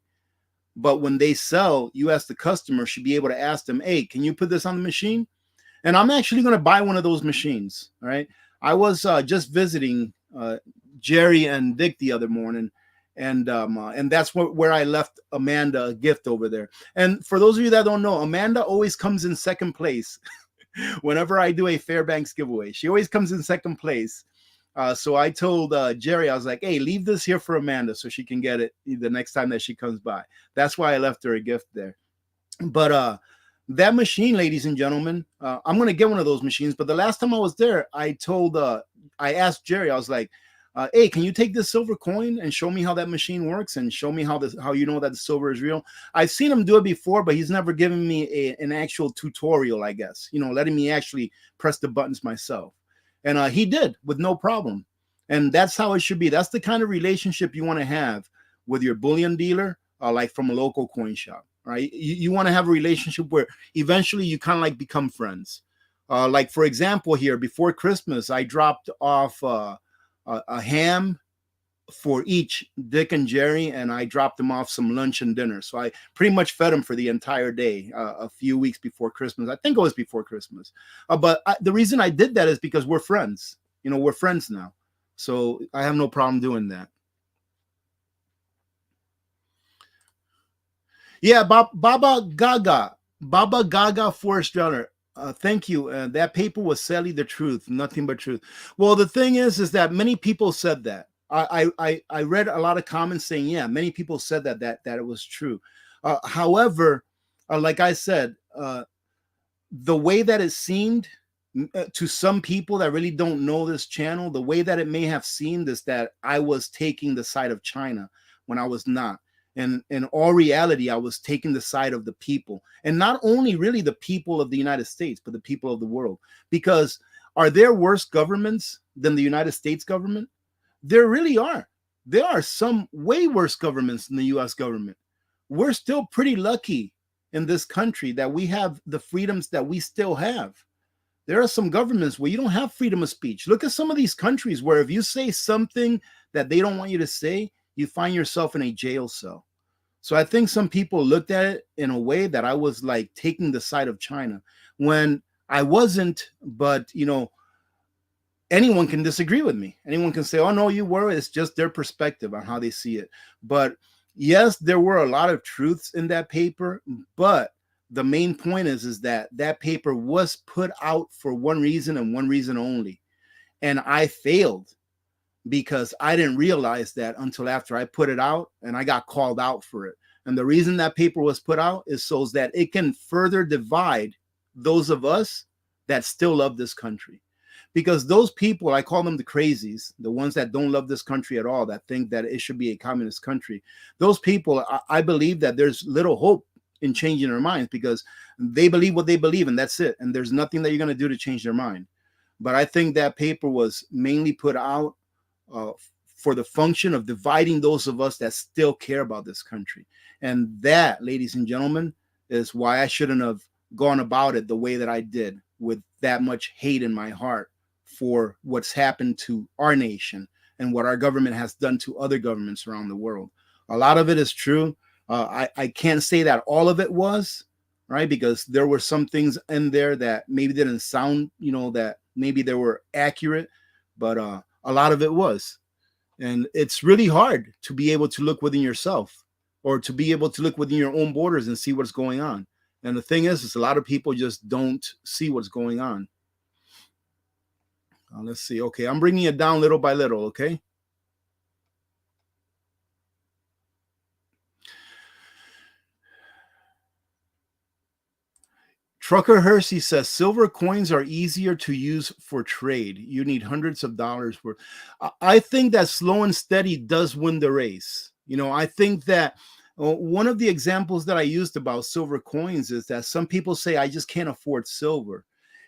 But when they sell, you as the customer should be able to ask them, hey, can you put this on the machine? And I'm actually going to buy one of those machines. All right. I was just visiting Jerry and Dick the other morning. And that's where I left Amanda a gift over there. And for those of you that don't know, Amanda always comes in second place. Whenever I do a Fairbanks giveaway, she always comes in second place. So I told Jerry, I was like, hey, leave this here for Amanda so she can get it the next time that she comes by. That's why I left her a gift there. But that machine, ladies and gentlemen, I'm going to get one of those machines. But the last time I was there, I asked Jerry, I was like, hey, can you take this silver coin and show me how that machine works and show me how you know that the silver is real? I've seen him do it before, but he's never given me an actual tutorial, I guess, letting me actually press the buttons myself. And he did with no problem. And that's how it should be. That's the kind of relationship you want to have with your bullion dealer, like from a local coin shop, right? You want to have a relationship where eventually you kind of like become friends. Like for example, here before Christmas, I dropped off a ham for each Dick and Jerry, and I dropped them off some lunch and dinner. So I pretty much fed them for the entire day, a few weeks before Christmas. I think it was before Christmas. The reason I did that is because we're friends. You know, we're friends now. So I have no problem doing that. Yeah, Baba Gaga Forest Drowner. Thank you. That paper was sadly the truth, nothing but truth. Well, the thing is that many people said that. I read a lot of comments saying, yeah, many people said that it was true. However, like I said, the way that it seemed to some people that really don't know this channel, the way that it may have seemed is that I was taking the side of China when I was not. And in all reality, I was taking the side of the people, and not only really the people of the United States, but the people of the world. Because are there worse governments than the United States government? There really are. There are some way worse governments than the US government. We're still pretty lucky in this country that we have the freedoms that we still have. There are some governments where you don't have freedom of speech. Look at some of these countries where if you say something that they don't want you to say, you find yourself in a jail cell. So I think some people looked at it in a way that I was like taking the side of China when I wasn't. But, you know, anyone can disagree with me. Anyone can say, oh, no, you were. It's just their perspective on how they see it. But yes, there were a lot of truths in that paper. But the main point is that that paper was put out for one reason and one reason only. And I failed because I didn't realize that until after I put it out, and I got called out for it. And the reason that paper was put out is so that it can further divide those of us that still love this country. Because those people, I call them the crazies, the ones that don't love this country at all, that think that it should be a communist country. Those people, I believe that there's little hope in changing their minds because they believe what they believe and that's it. And there's nothing that you're going to do to change their mind. But I think that paper was mainly put out for the function of dividing those of us that still care about this country. And that, ladies and gentlemen, is why I shouldn't have gone about it the way that I did, with that much hate in my heart for what's happened to our nation and what our government has done to other governments around the world. A lot of it is true. I can't say that all of it was, right? Because there were some things in there that maybe didn't sound, you know, that maybe they were accurate, but a lot of it was. And it's really hard to be able to look within yourself or to be able to look within your own borders and see what's going on. And the thing is a lot of people just don't see what's going on. Let's see. Okay, I'm bringing it down little by little, okay? Trucker Hersey says silver coins are easier to use for trade. You need hundreds of dollars worth. I think that slow and steady does win the race. You know, I think that one of the examples that I used about silver coins is that some people say, I just can't afford silver.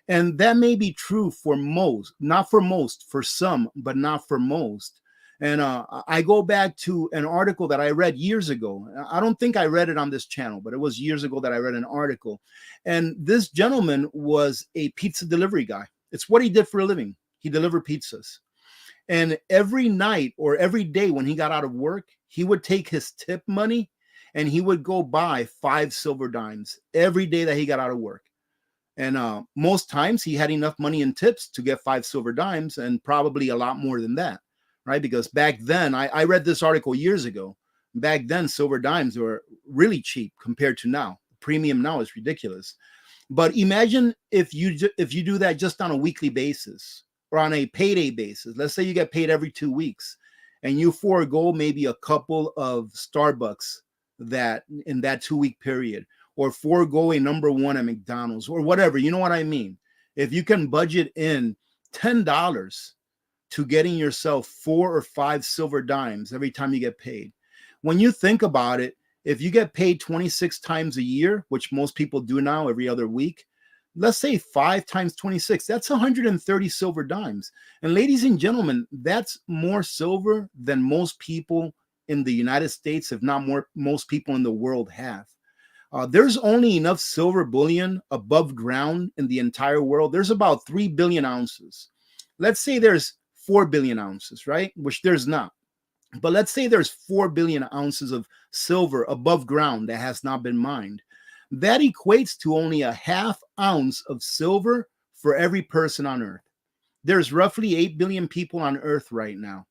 And that may be true for most, not for most, for some, but not for most. And I go back to an article that I read years ago. I don't think I read it on this channel, but it was years ago that I read an article. And this gentleman was a pizza delivery guy. It's what he did for a living. He delivered pizzas. And every night or every day when he got out of work, he would take his tip money and he would go buy 5 silver dimes every day that he got out of work. And most times he had enough money in tips to get 5 silver dimes and probably a lot more than that. Right? Because back then, I read this article years ago. Back then, silver dimes were really cheap compared to now. Premium now is ridiculous. But imagine if you do that just on a weekly basis or on a payday basis. Let's say you get paid every 2 weeks, and you forego maybe a couple of Starbucks that in that 2-week period, or forego a number one at McDonald's or whatever. You know what I mean? If you can budget in $10 to getting yourself 4 or 5 silver dimes every time you get paid. When you think about it, if you get paid 26 times a year, which most people do now every other week, let's say 5 times 26, that's 130 silver dimes. And ladies and gentlemen, that's more silver than most people in the United States, if not more, most people in the world have. There's only enough silver bullion above ground in the entire world. There's about 3 billion ounces. Let's say there's 4 billion ounces, right? Which there's not. But let's say there's 4 billion ounces of silver above ground that has not been mined. That equates to only a half ounce of silver for every person on Earth. There's roughly 8 billion people on Earth right now,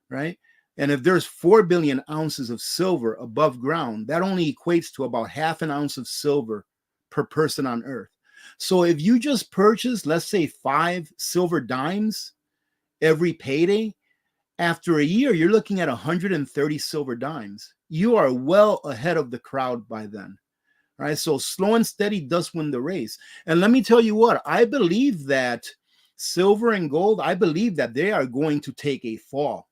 right? And if there's 4 billion ounces of silver above ground, that only equates to about half an ounce of silver per person on Earth. So if you just purchase, let's say 5 silver dimes every payday, after a year, you're looking at 130 silver dimes. You are well ahead of the crowd by then. All right. So slow and steady does win the race. And let me tell you what, I believe that silver and gold, I believe that they are going to take a fall.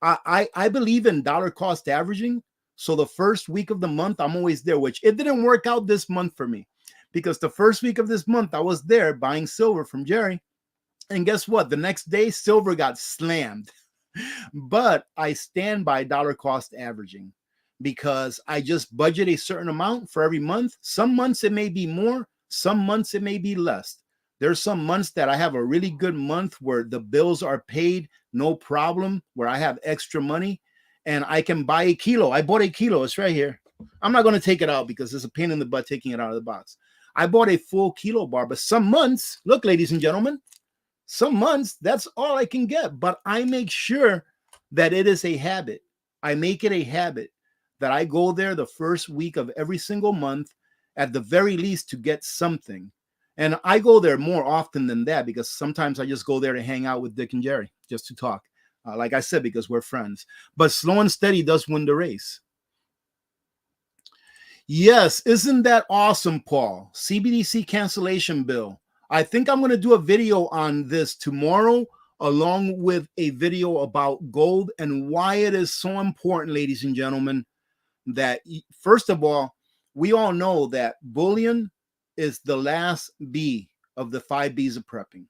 I believe in dollar cost averaging. So the first week of the month, I'm always there, which it didn't work out this month for me because the first week of this month, I was there buying silver from Jerry. And guess what? The next day, silver got slammed. But I stand by dollar cost averaging because I just budget a certain amount for every month. Some months it may be more, some months it may be less. There's some months that I have a really good month where the bills are paid, no problem, where I have extra money and I can buy a kilo. I bought a kilo. It's right here. I'm not going to take it out because it's a pain in the butt taking it out of the box. I bought a full kilo bar, but some months, look, ladies and gentlemen, some months, that's all I can get. But I make sure that it is a habit. I make it a habit that I go there the first week of every single month, at the very least, to get something. And I go there more often than that because sometimes I just go there to hang out with Dick and Jerry, just to talk. Like I said, because we're friends. But slow and steady does win the race. Yes, isn't that awesome, Paul? CBDC cancellation bill. I think I'm going to do a video on this tomorrow, along with a video about gold and why it is so important, ladies and gentlemen, that first of all, we all know that bullion is the last B of the 5 B's of prepping.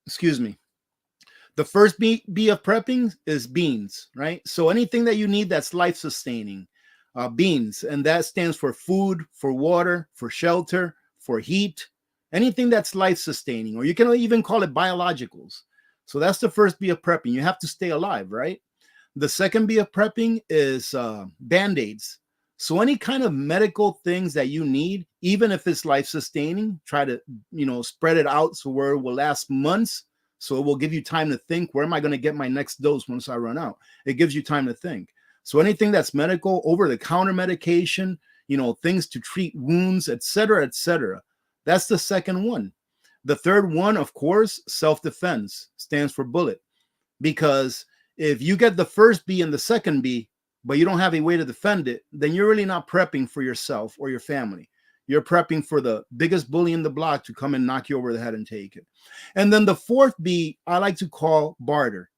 Excuse me. The first B of prepping is beans, right? So anything that you need that's life sustaining, beans, and that stands for food, for water, for shelter, for heat, anything that's life sustaining, or you can even call it biologicals. So that's the first B of prepping. You have to stay alive, right? The second B of prepping is band-aids. So any kind of medical things that you need, even if it's life sustaining, try to, spread it out so where it will last months. So it will give you time to think, where am I going to get my next dose once I run out? It gives you time to think. So anything that's medical, over-the-counter medication, things to treat wounds, et cetera, et cetera. That's the second one. The third one, of course, self-defense, stands for bullet. Because if you get the first B and the second B, but you don't have a way to defend it, then you're really not prepping for yourself or your family. You're prepping for the biggest bully in the block to come and knock you over the head and take it. And then the fourth B, I like to call barter.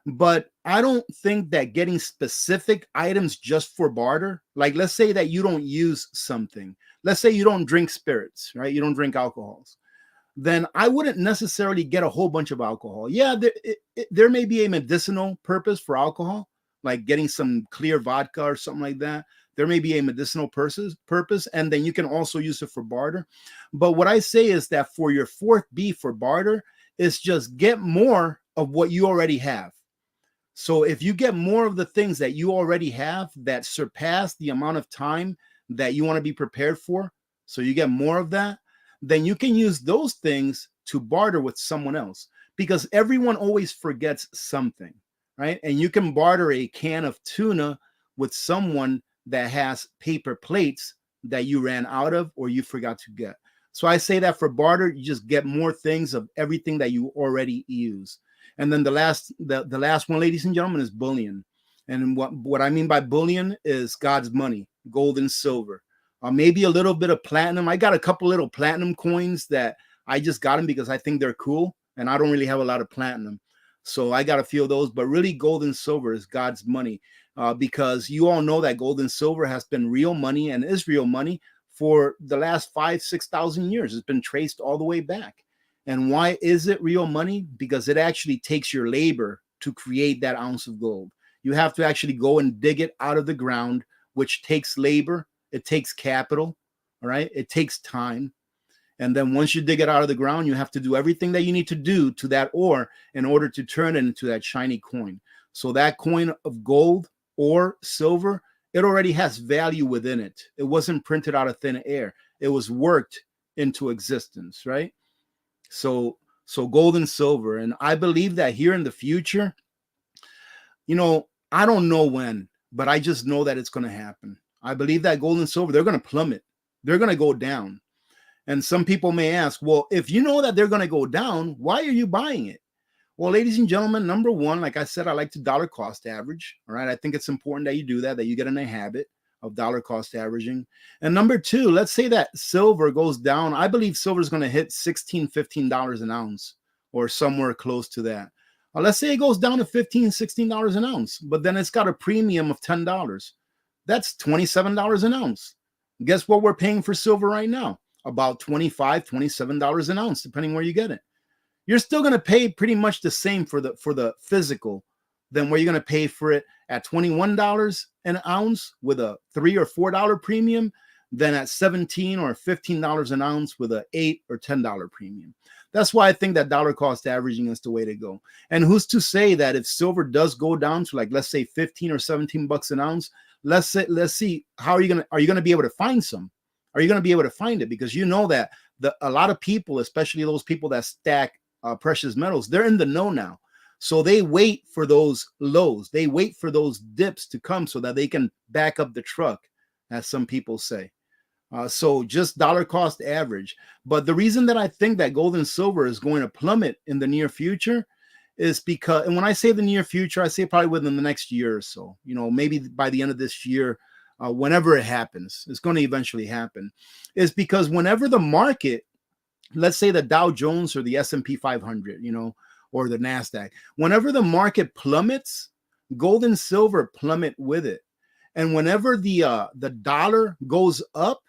But I don't think that getting specific items just for barter, like let's say that you don't use something. Let's say you don't drink spirits, right? You don't drink alcohols. Then I wouldn't necessarily get a whole bunch of alcohol. Yeah, there may be a medicinal purpose for alcohol, like getting some clear vodka or something like that. There may be a medicinal purpose, and then you can also use it for barter. But what I say is that for your fourth B for barter is just get more of what you already have. So if you get more of the things that you already have that surpass the amount of time that you want to be prepared for, so you get more of that, then you can use those things to barter with someone else, because everyone always forgets something, right? And you can barter a can of tuna with someone that has paper plates that you ran out of or you forgot to get. So I say that for barter, you just get more things of everything that you already use. And then the last one, ladies and gentlemen, is bullion. And what I mean by bullion is God's money, gold and silver. Maybe a little bit of platinum. I got a couple little platinum coins that I just got them because I think they're cool. And I don't really have a lot of platinum. So I got a few of those. But really, gold and silver is God's money, because you all know that gold and silver has been real money and is real money for the last 5,000-6,000 years. It's been traced all the way back. And why is it real money? Because it actually takes your labor to create that ounce of gold. You have to actually go and dig it out of the ground, which takes labor. It takes capital, all right? It takes time. And then once you dig it out of the ground, you have to do everything that you need to do to that ore in order to turn it into that shiny coin. So that coin of gold or silver, it already has value within it. It wasn't printed out of thin air. It was worked into existence, right? So gold and silver. And I believe that here in the future, I don't know when, but I just know that it's going to happen. I believe that gold and silver, they're going to plummet. They're going to go down. And some people may ask, well, if you know that they're going to go down, why are you buying it? Well, ladies and gentlemen, number one, like I said, I like to dollar cost average. All right. I think it's important that you do that you get in a habit of dollar cost averaging. And number two, let's say that silver goes down. I believe silver is going to hit $16, $15 an ounce or somewhere close to that. Let's say it goes down to $15, $16 an ounce, but then it's got a premium of $10. That's $27 an ounce. Guess what we're paying for silver right now? About $25, $27 an ounce, depending where you get it. You're still going to pay pretty much the same for the physical than where you're going to pay for it at $21 an ounce with a $3 or $4 premium than at $17 or $15 an ounce with a $8 or $10 premium. That's why I think that dollar cost averaging is the way to go. And who's to say that if silver does go down to, like, let's say 15 or 17 bucks an ounce, let's see, are you going to be able to find some? Are you going to be able to find it? Because you know that a lot of people, especially those people that stack precious metals, they're in the know now. So they wait for those lows. They wait for those dips to come so that they can back up the truck, as some people say. So just dollar cost average. But the reason that I think that gold and silver is going to plummet in the near future is because, and when I say the near future, I say probably within the next year or so, maybe by the end of this year, whenever it happens, it's going to eventually happen, is because whenever the market, let's say the Dow Jones or the S&P 500, or the NASDAQ, whenever the market plummets, gold and silver plummet with it. And whenever the dollar goes up,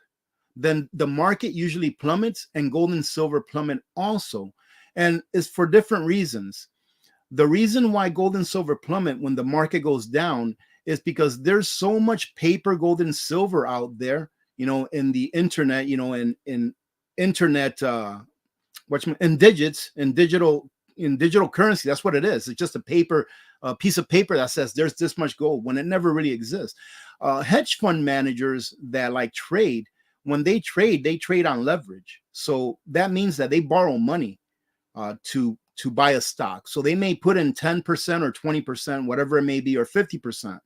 then the market usually plummets and gold and silver plummet also. And it's for different reasons. The reason why gold and silver plummet when the market goes down is because there's so much paper gold and silver out there, in the internet, in internet, in digital currency. That's what it is. It's just a piece of paper that says there's this much gold when it never really exists. Hedge fund managers that trade, when they trade on leverage. So that means that they borrow money to buy a stock. So they may put in 10% or 20%, whatever it may be, or 50%.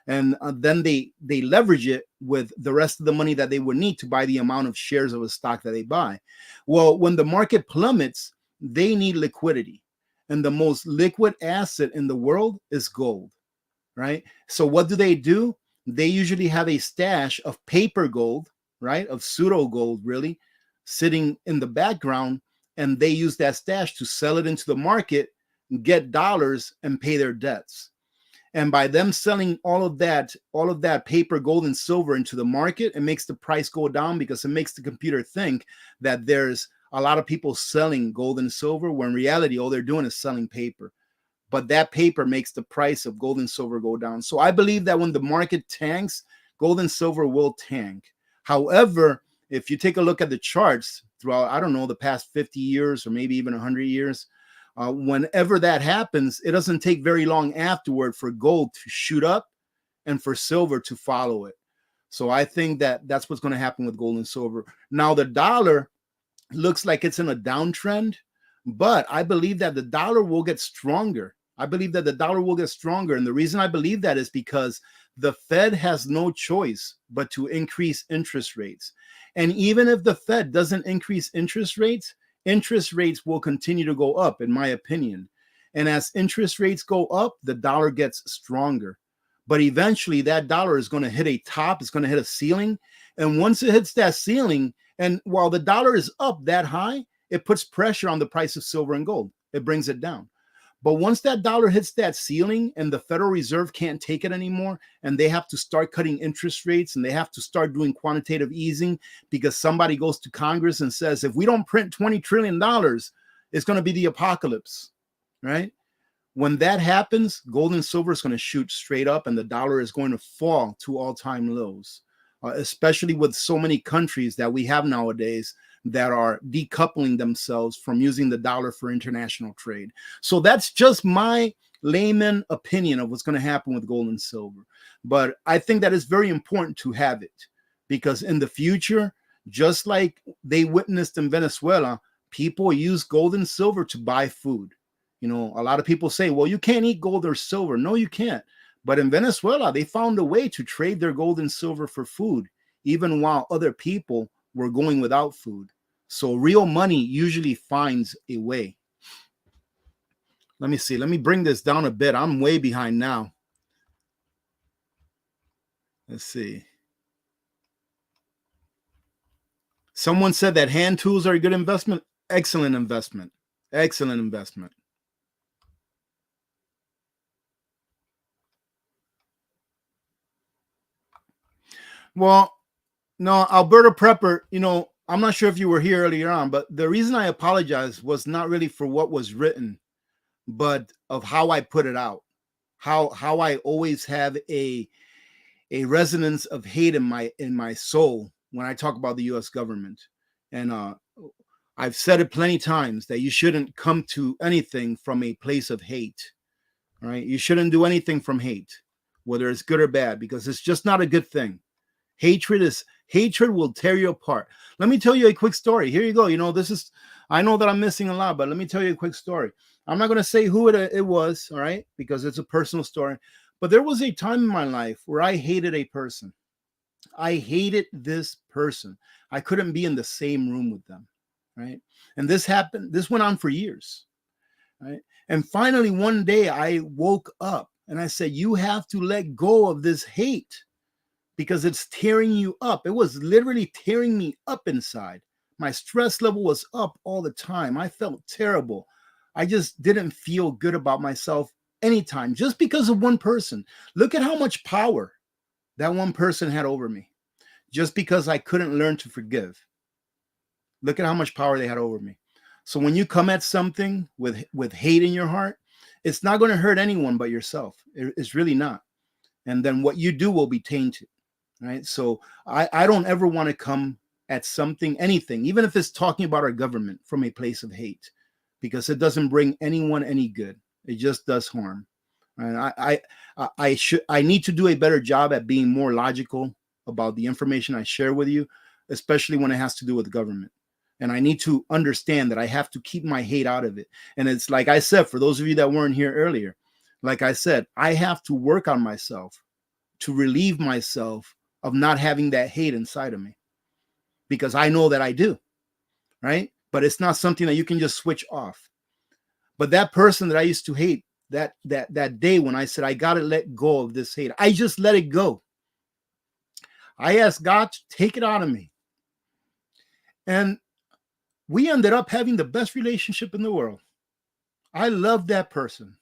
And then they leverage it with the rest of the money that they would need to buy the amount of shares of a stock that they buy. Well, when the market plummets, they need liquidity. And the most liquid asset in the world is gold, right? So what do? They usually have a stash of paper gold, right? Of pseudo gold, really, sitting in the background. And they use that stash to sell it into the market, get dollars, and pay their debts. And by them selling all of that paper, gold, and silver into the market, it makes the price go down because it makes the computer think that there's a lot of people selling gold and silver, when in reality, all they're doing is selling paper. But that paper makes the price of gold and silver go down. So I believe that when the market tanks, gold and silver will tank. However, if you take a look at the charts throughout, I don't know, the past 50 years or maybe even 100 years, whenever that happens, it doesn't take very long afterward for gold to shoot up and for silver to follow it. So I think that that's what's going to happen with gold and silver. Now, the dollar looks like it's in a downtrend, but I believe that the dollar will get stronger. And the reason I believe that is because the Fed has no choice but to increase interest rates. And even if the Fed doesn't increase interest rates will continue to go up, in my opinion. And as interest rates go up, the dollar gets stronger. But eventually that dollar is going to hit a top, it's going to hit a ceiling. And once it hits that ceiling, and while the dollar is up that high, it puts pressure on the price of silver and gold. It brings it down. But once that dollar hits that ceiling and the Federal Reserve can't take it anymore, and they have to start cutting interest rates and they have to start doing quantitative easing because somebody goes to Congress and says, if we don't print $20 trillion, it's going to be the apocalypse, right? When that happens, gold and silver is going to shoot straight up and the dollar is going to fall to all-time lows. especially with so many countries that we have nowadays that are decoupling themselves from using the dollar for international trade. So that's just my layman opinion of what's going to happen with gold and silver. But I think that it's very important to have it, because in the future, just like they witnessed in Venezuela, people use gold and silver to buy food. You know, a lot of people say, well, you can't eat gold or silver. No, you can't. But in Venezuela, they found a way to trade their gold and silver for food, even while other people were going without food. So real money usually finds a way. Let me see. Let me bring this down a bit. I'm way behind now. Let's see. Someone said that hand tools are a good investment. Excellent investment. Excellent investment. Well, no, Alberta Prepper, you know, I'm not sure if you were here earlier on, but the reason I apologize was not really for what was written, but of how I put it out. How I always have a resonance of hate in my soul when I talk about the US government. And I've said it plenty times that you shouldn't come to anything from a place of hate. Right? You shouldn't do anything from hate, whether it's good or bad, because it's just not a good thing. Hatred will tear you apart. Let me tell you a quick story. Here you go. You know, this is, I know that I'm missing a lot, but let me tell you a quick story. I'm not going to say who it was, all right, because it's a personal story. But there was a time in my life where I hated a person. I hated this person. I couldn't be in the same room with them, right? And this went on for years, right? And finally, one day I woke up and I said, you have to let go of this hate, because it's tearing you up. It was literally tearing me up inside. My stress level was up all the time. I felt terrible. I just didn't feel good about myself anytime, just because of one person. Look at how much power that one person had over me, just because I couldn't learn to forgive. Look at how much power they had over me. So when you come at something with hate in your heart, it's not going to hurt anyone but yourself. It's really not. And then what you do will be tainted. Right. So I don't ever want to come at something, anything, even if it's talking about our government, from a place of hate, because it doesn't bring anyone any good. It just does harm. And I need to do a better job at being more logical about the information I share with you, especially when it has to do with government. And I need to understand that I have to keep my hate out of it. And it's like I said, for those of you that weren't here earlier, like I said, I have to work on myself to relieve myself of not having that hate inside of me, because I know that I do, right? But it's not something that you can just switch off. But that person that I used to hate, that day when I said I got to let go of this hate, I just let it go. I asked God to take it out of me. And we ended up having the best relationship in the world. I loved that person,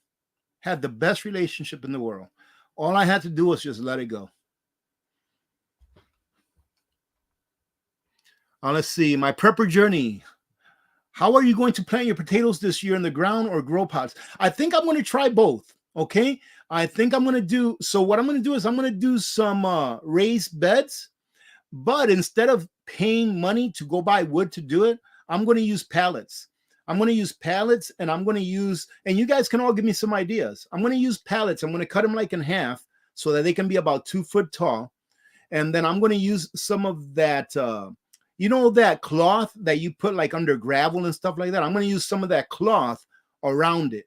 had the best relationship in the world. All I had to do was just let it go. Let's see, my prepper journey. How are you going to plant your potatoes this year in the ground or grow pots? I think I'm going to try both. Okay. I think I'm going to do, so what I'm going to do is I'm going to do some raised beds, but instead of paying money to go buy wood to do it, I'm going to use pallets. I'm going to use pallets, and I'm going to use, and you guys can all give me some ideas. I'm going to use pallets. I'm going to cut them like in half so that they can be about 2 foot tall. And then I'm going to use some of that, you know, that cloth that you put like under gravel and stuff like that. I'm going to use some of that cloth around it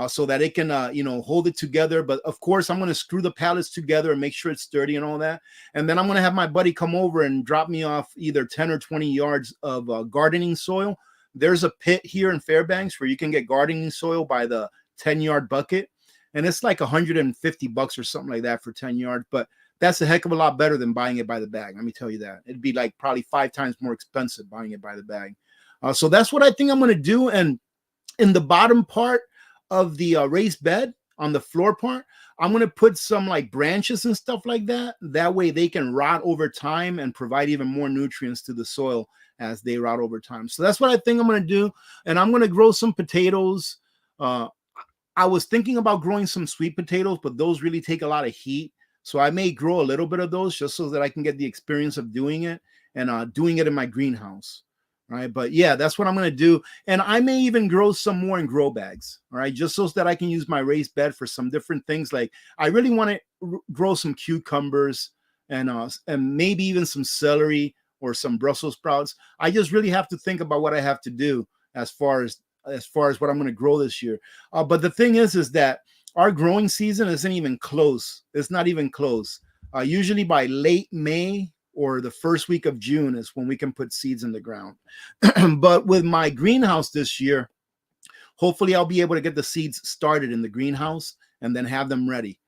so that it can, you know, hold it together. But of course, I'm going to screw the pallets together and make sure it's sturdy and all that. And then I'm going to have my buddy come over and drop me off either 10 or 20 yards of gardening soil. There's a pit here in Fairbanks where you can get gardening soil by the 10-yard bucket. And it's like $150 or something like that for 10 yards. But that's a heck of a lot better than buying it by the bag. Let me tell you that. It'd be like probably 5 times more expensive buying it by the bag. So that's what I think I'm going to do. And in the bottom part of the raised bed, on the floor part, I'm going to put some like branches and stuff like that. That way they can rot over time and provide even more nutrients to the soil as they rot over time. So that's what I think I'm going to do. And I'm going to grow some potatoes. I was thinking about growing some sweet potatoes, but those really take a lot of heat. So I may grow a little bit of those just so that I can get the experience of doing it and doing it in my greenhouse. Right. But yeah, that's what I'm going to do. And I may even grow some more in grow bags. All right. Just so that I can use my raised bed for some different things. Like I really want to grow some cucumbers and maybe even some celery or some Brussels sprouts. I just really have to think about what I have to do as far as what I'm going to grow this year. But the thing is that our growing season isn't even close. It's not even close. Usually by late May or the first week of June is when we can put seeds in the ground. But with my greenhouse this year, hopefully I'll be able to get the seeds started in the greenhouse and then have them ready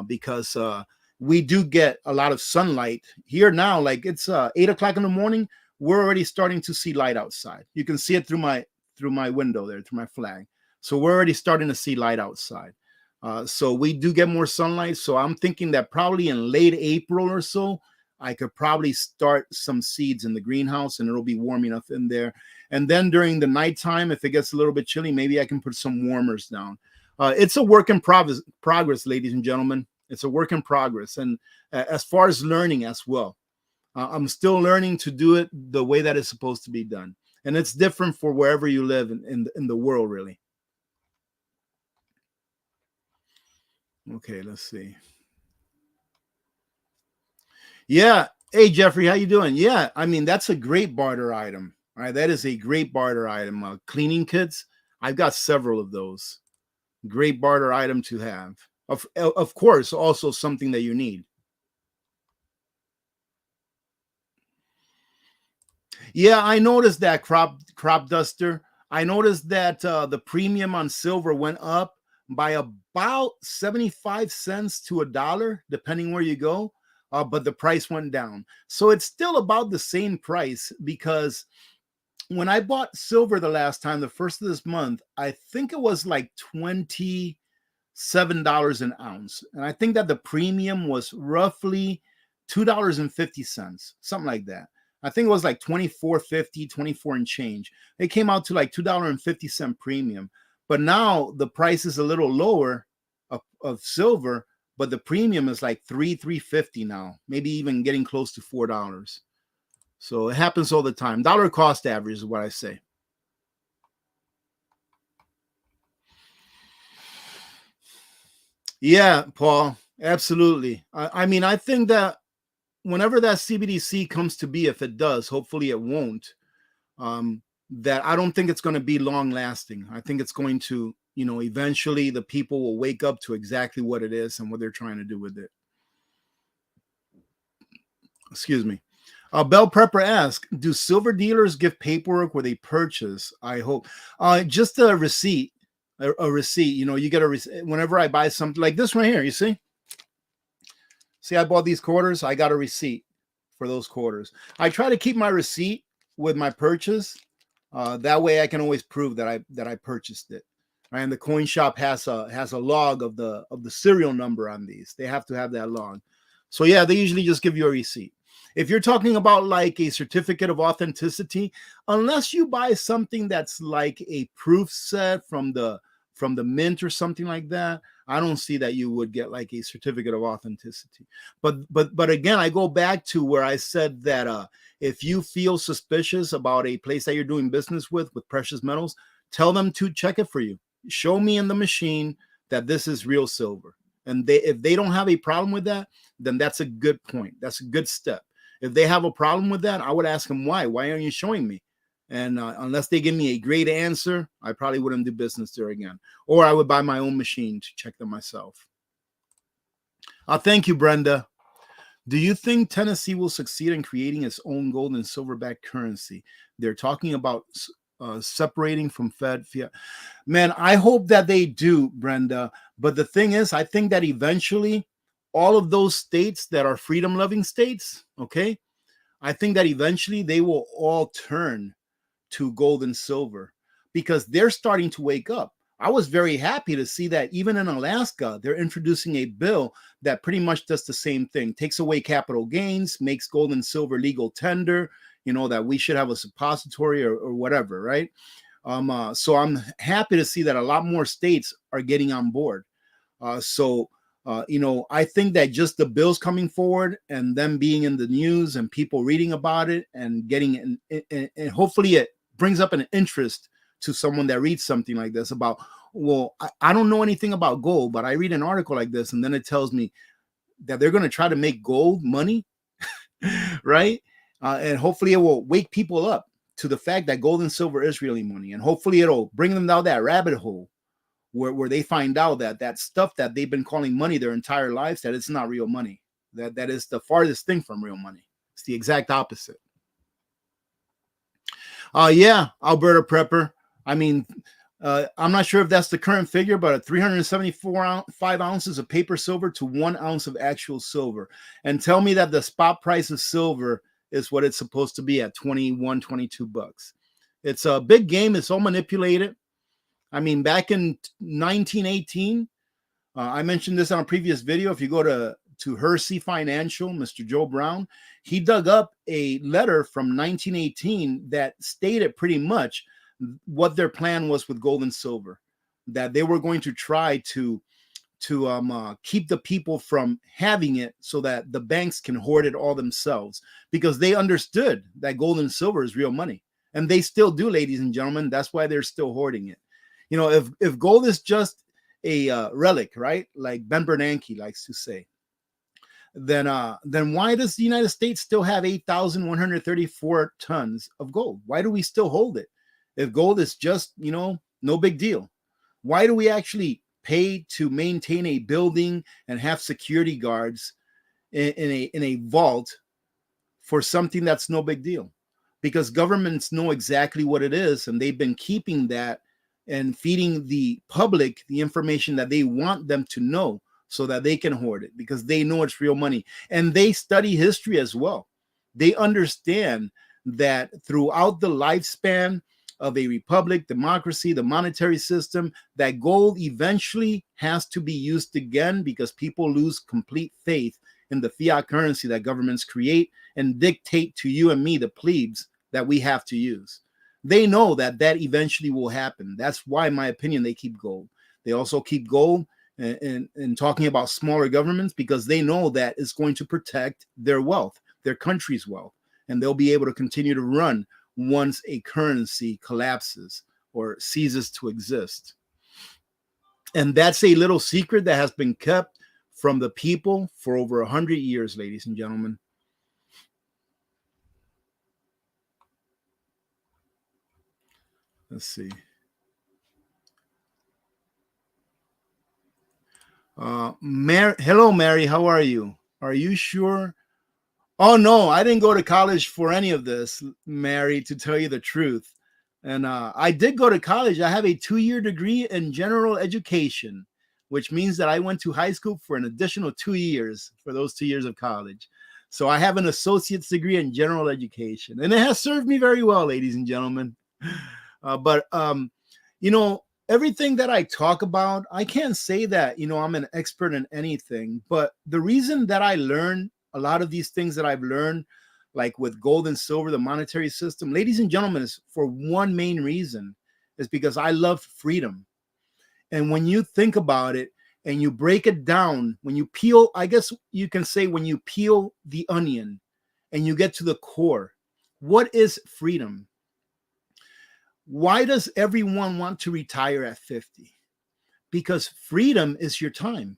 because we do get a lot of sunlight here now. Like it's 8 o'clock in the morning. We're already starting to see light outside. You can see it through my window there, through my flag. So we're already starting to see light outside. So we do get more sunlight. So I'm thinking that probably in late April or so, I could probably start some seeds in the greenhouse and it'll be warm enough in there. And then during the nighttime, if it gets a little bit chilly, maybe I can put some warmers down. It's a work in progress, ladies and gentlemen. It's a work in progress. And as far as learning as well, I'm still learning to do it the way that it's supposed to be done. And it's different for wherever you live in the world, really. Okay, let's see. Yeah. Hey, Jeffrey, how you doing? Yeah, I mean, that's a great barter item. All right, that is a great barter item. Cleaning kits, I've got several of those. Great barter item to have. Of course, also something that you need. Yeah, I noticed that crop duster. I noticed that the premium on silver went up by about 75 cents to a dollar, depending where you go. But the price went down. So it's still about the same price because when I bought silver the last time, the first of this month, I think it was like $27 an ounce. And I think that the premium was roughly $2.50, something like that. I think it was like 24.50, 24 and change. It came out to like $2.50 premium. But now the price is a little lower of silver, but the premium is like $3.50 now, maybe even getting close to $4. So it happens all the time. Dollar cost average is what I say. Yeah, Paul, absolutely. I mean, I think that whenever that CBDC comes to be, if it does, hopefully it won't, that I don't think it's going to be long lasting. I think it's going to, eventually the people will wake up to exactly what it is and what they're trying to do with it. Excuse me. Bell Prepper asks, do silver dealers give paperwork where they purchase? I hope. Just a receipt. A receipt. You get a receipt. Whenever I buy something like this right here, you see? See, I bought these quarters. I got a receipt for those quarters. I try to keep my receipt with my purchase. That way I can always prove that I purchased it. Right? And the coin shop has a log of the serial number on these. They have to have that log. So yeah, they usually just give you a receipt. If you're talking about like a certificate of authenticity, unless you buy something that's like a proof set from the mint or something like that, I don't see that you would get like a certificate of authenticity. But again, I go back to where I said that if you feel suspicious about a place that you're doing business with precious metals, tell them to check it for you. Show me in the machine that this is real silver. And if they don't have a problem with that, then that's a good point. That's a good step. If they have a problem with that, I would ask them why. Why aren't you showing me? And unless they give me a great answer, I probably wouldn't do business there again. Or I would buy my own machine to check them myself. Thank you, Brenda. Do you think Tennessee will succeed in creating its own gold and silver-backed currency? They're talking about separating from Fed fiat. Man, I hope that they do, Brenda. But the thing is, I think that eventually all of those states that are freedom-loving states, okay, I think that eventually they will all turn to gold and silver because they're starting to wake up. I was very happy to see that even in Alaska, they're introducing a bill that pretty much does the same thing, takes away capital gains, makes gold and silver legal tender, that we should have a suppository or whatever, right? So I'm happy to see that a lot more states are getting on board. So I think that just the bills coming forward and them being in the news and people reading about it and getting and hopefully it brings up an interest to someone that reads something like this about, well, I don't know anything about gold, but I read an article like this and then it tells me that they're going to try to make gold money, right? And hopefully it will wake people up to the fact that gold and silver is really money, and hopefully it'll bring them down that rabbit hole where they find out that that stuff that they've been calling money their entire lives, that it's not real money. That is the farthest thing from real money. It's the exact opposite. Yeah, Alberta Prepper. I mean, I'm not sure if that's the current figure, but 375 ounces of paper silver to 1 ounce of actual silver. And tell me that the spot price of silver is what it's supposed to be at 21, 22 bucks. It's a big game. It's all manipulated. I mean, back in 1918, I mentioned this on a previous video. If you go to Hersey Financial, Mr. Joe Brown, he dug up a letter from 1918 that stated pretty much what their plan was with gold and silver, that they were going to try to keep the people from having it so that the banks can hoard it all themselves, because they understood that gold and silver is real money. And they still do, ladies and gentlemen. That's why they're still hoarding it. If gold is just a relic, right, like Ben Bernanke likes to say, then why does the United States still have 8,134 tons of gold? Why do we still hold it? If gold is just, no big deal, why do we actually pay to maintain a building and have security guards in a vault for something that's no big deal? Because governments know exactly what it is, and they've been keeping that and feeding the public the information that they want them to know so that they can hoard it, because they know it's real money. And they study history as well. They understand that throughout the lifespan of a republic, democracy, the monetary system, that gold eventually has to be used again, because people lose complete faith in the fiat currency that governments create and dictate to you and me, the plebes, that we have to use. They know that eventually will happen. That's why, in my opinion, they keep gold. They also keep gold and talking about smaller governments, because they know that it's going to protect their wealth, their country's wealth, and they'll be able to continue to run once a currency collapses or ceases to exist. And that's a little secret that has been kept from the people for over 100 years, ladies and gentlemen. Let's see. Hello, Mary. How are you? Are you sure? Oh, no, I didn't go to college for any of this, Mary, to tell you the truth. And I did go to college. I have a 2-year degree in general education, which means that I went to high school for an additional 2 years for those 2 years of college. So I have an associate's degree in general education, and it has served me very well, ladies and gentlemen. But everything that I talk about, I can't say that, I'm an expert in anything. But the reason that I learned a lot of these things that I've learned, like with gold and silver, the monetary system, ladies and gentlemen, is for one main reason, is because I love freedom. And when you think about it and you break it down, when you peel, I guess you can say, when you peel the onion and you get to the core, what is freedom? Why does everyone want to retire at 50? Because freedom is your time.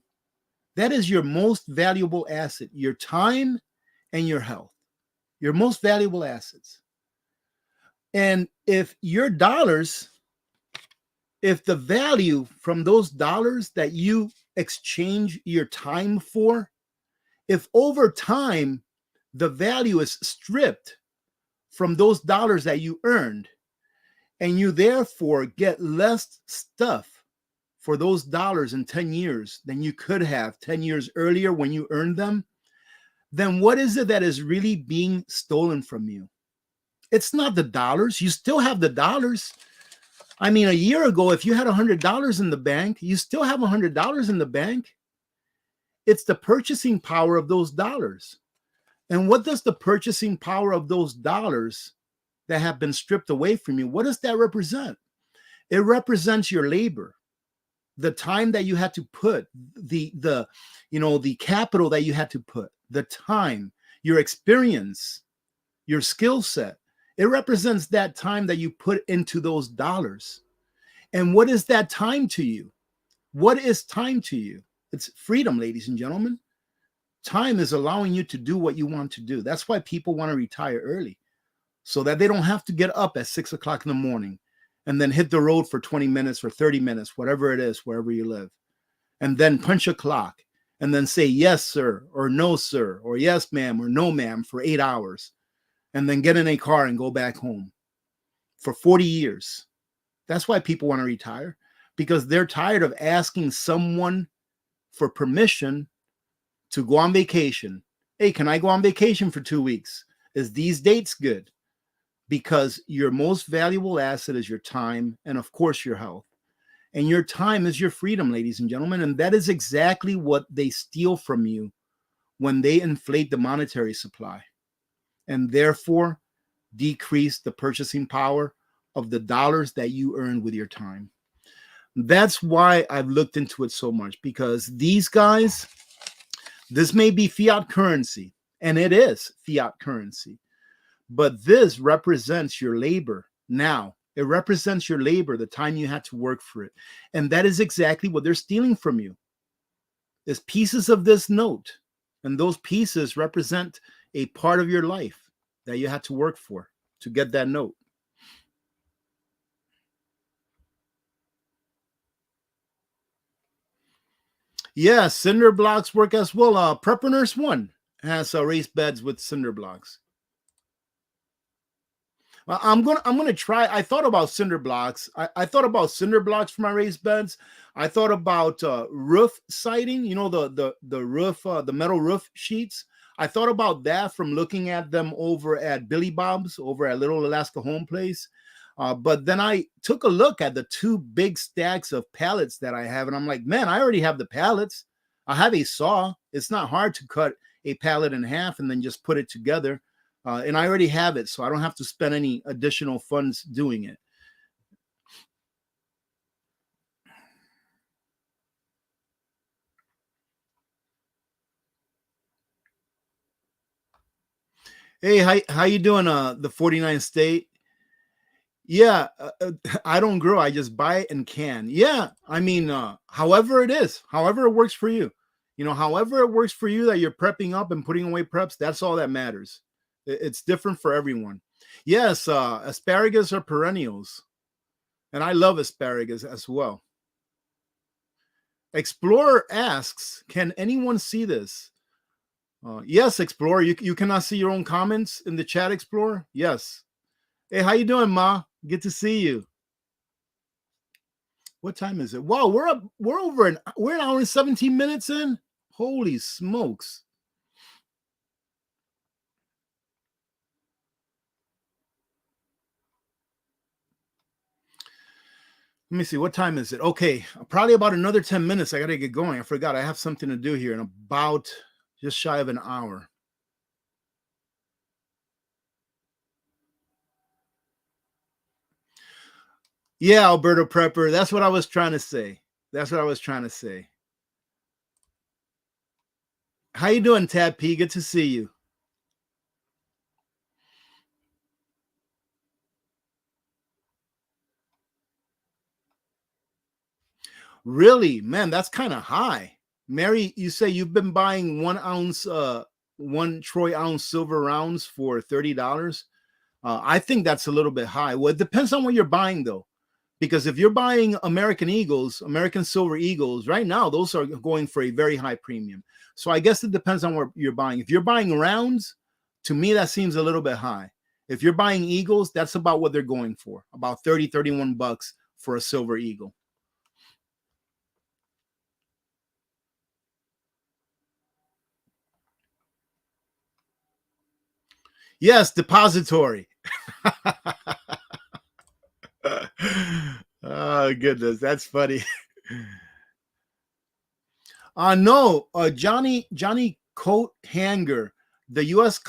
That is your most valuable asset, your time and your health, your most valuable assets. And if your dollars, if the value from those dollars that you exchange your time for, if over time the value is stripped from those dollars that you earned, and you therefore get less stuff for those dollars in 10 years than you could have 10 years earlier when you earned them, then what is it that is really being stolen from you? It's not the dollars. You still have the dollars. I mean, a year ago, if you had $100 in the bank, you still have $100 in the bank. It's the purchasing power of those dollars. And what does the purchasing power of those dollars that have been stripped away from you, what does that represent? It represents your labor. the time that you had to put, the you know, the capital that you had to put, the time, your experience, your skill set, it represents that time that you put into those dollars. And what is that time to you? What is time to you? It's freedom, ladies and gentlemen. Time is allowing you to do what you want to do. That's why people want to retire early, so that they don't have to get up at 6 o'clock in the morning and then hit the road for 20 minutes or 30 minutes, whatever it is, wherever you live, and then punch a clock and then say yes, sir, or no, sir, or yes, ma'am, or no, ma'am, for 8 hours, and then get in a car and go back home for 40 years. That's why people want to retire, because they're tired of asking someone for permission to go on vacation. Hey, can I go on vacation for 2 weeks? Is these dates good? Because your most valuable asset is your time and, of course, your health. And your time is your freedom, ladies and gentlemen. And that is exactly what they steal from you when they inflate the monetary supply and therefore decrease the purchasing power of the dollars that you earn with your time. That's why I've looked into it so much, because these guys, this may be fiat currency, and it is fiat currency, but this represents your labor now. It represents your labor, the time you had to work for it. And that is exactly what they're stealing from you. There's pieces of this note, and those pieces represent a part of your life that you had to work for to get that note. Yeah, cinder blocks work as well. Prepper Nurse 1 has raised beds with cinder blocks. I'm gonna try. I thought about cinder blocks. I thought about cinder blocks for my raised beds. I thought about roof siding. You know, the roof, the metal roof sheets. I thought about that from looking at them over at Billy Bob's, over at Little Alaska Home Place. But then I took a look at the 2 big stacks of pallets that I have, and I'm like, man, I already have the pallets. I have a saw. It's not hard to cut a pallet in half and then just put it together. And I already have it, so I don't have to spend any additional funds doing it. Hey, how you doing? The 49th state. Yeah, I don't grow. I just buy it and can. Yeah, I mean, however it is, however it works for you. You know, however it works for you that you're prepping up and putting away preps, that's all that matters. It's different for everyone. Yes, asparagus are perennials, and I love asparagus as well. Explorer asks, can anyone see this? Yes, Explorer, you cannot see your own comments in the chat, Explorer? Yes. Hey, how you doing, Ma? Good to see you. What time is it? Wow, we're an hour and 17 minutes in. Holy smokes. Let me see, what time is it? Okay, probably about another 10 minutes. I got to get going. I forgot I have something to do here in about just shy of an hour. Yeah, Alberto Prepper. That's what I was trying to say. That's what I was trying to say. How you doing, Tab P? Good to see you. Really, man, that's kind of high. Mary, you say you've been buying 1 ounce, 1 troy ounce silver rounds for $30. I think that's a little bit high. Well, it depends on what you're buying, though, because if you're buying American Eagles, American Silver Eagles, right now those are going for a very high premium. So I guess it depends on what you're buying. If you're buying rounds, to me that seems a little bit high. If you're buying Eagles, that's about what they're going for, about 30, 31 bucks for a Silver Eagle. Yes, depository. Oh goodness, that's funny. No, Johnny Coat Hanger. The U.S.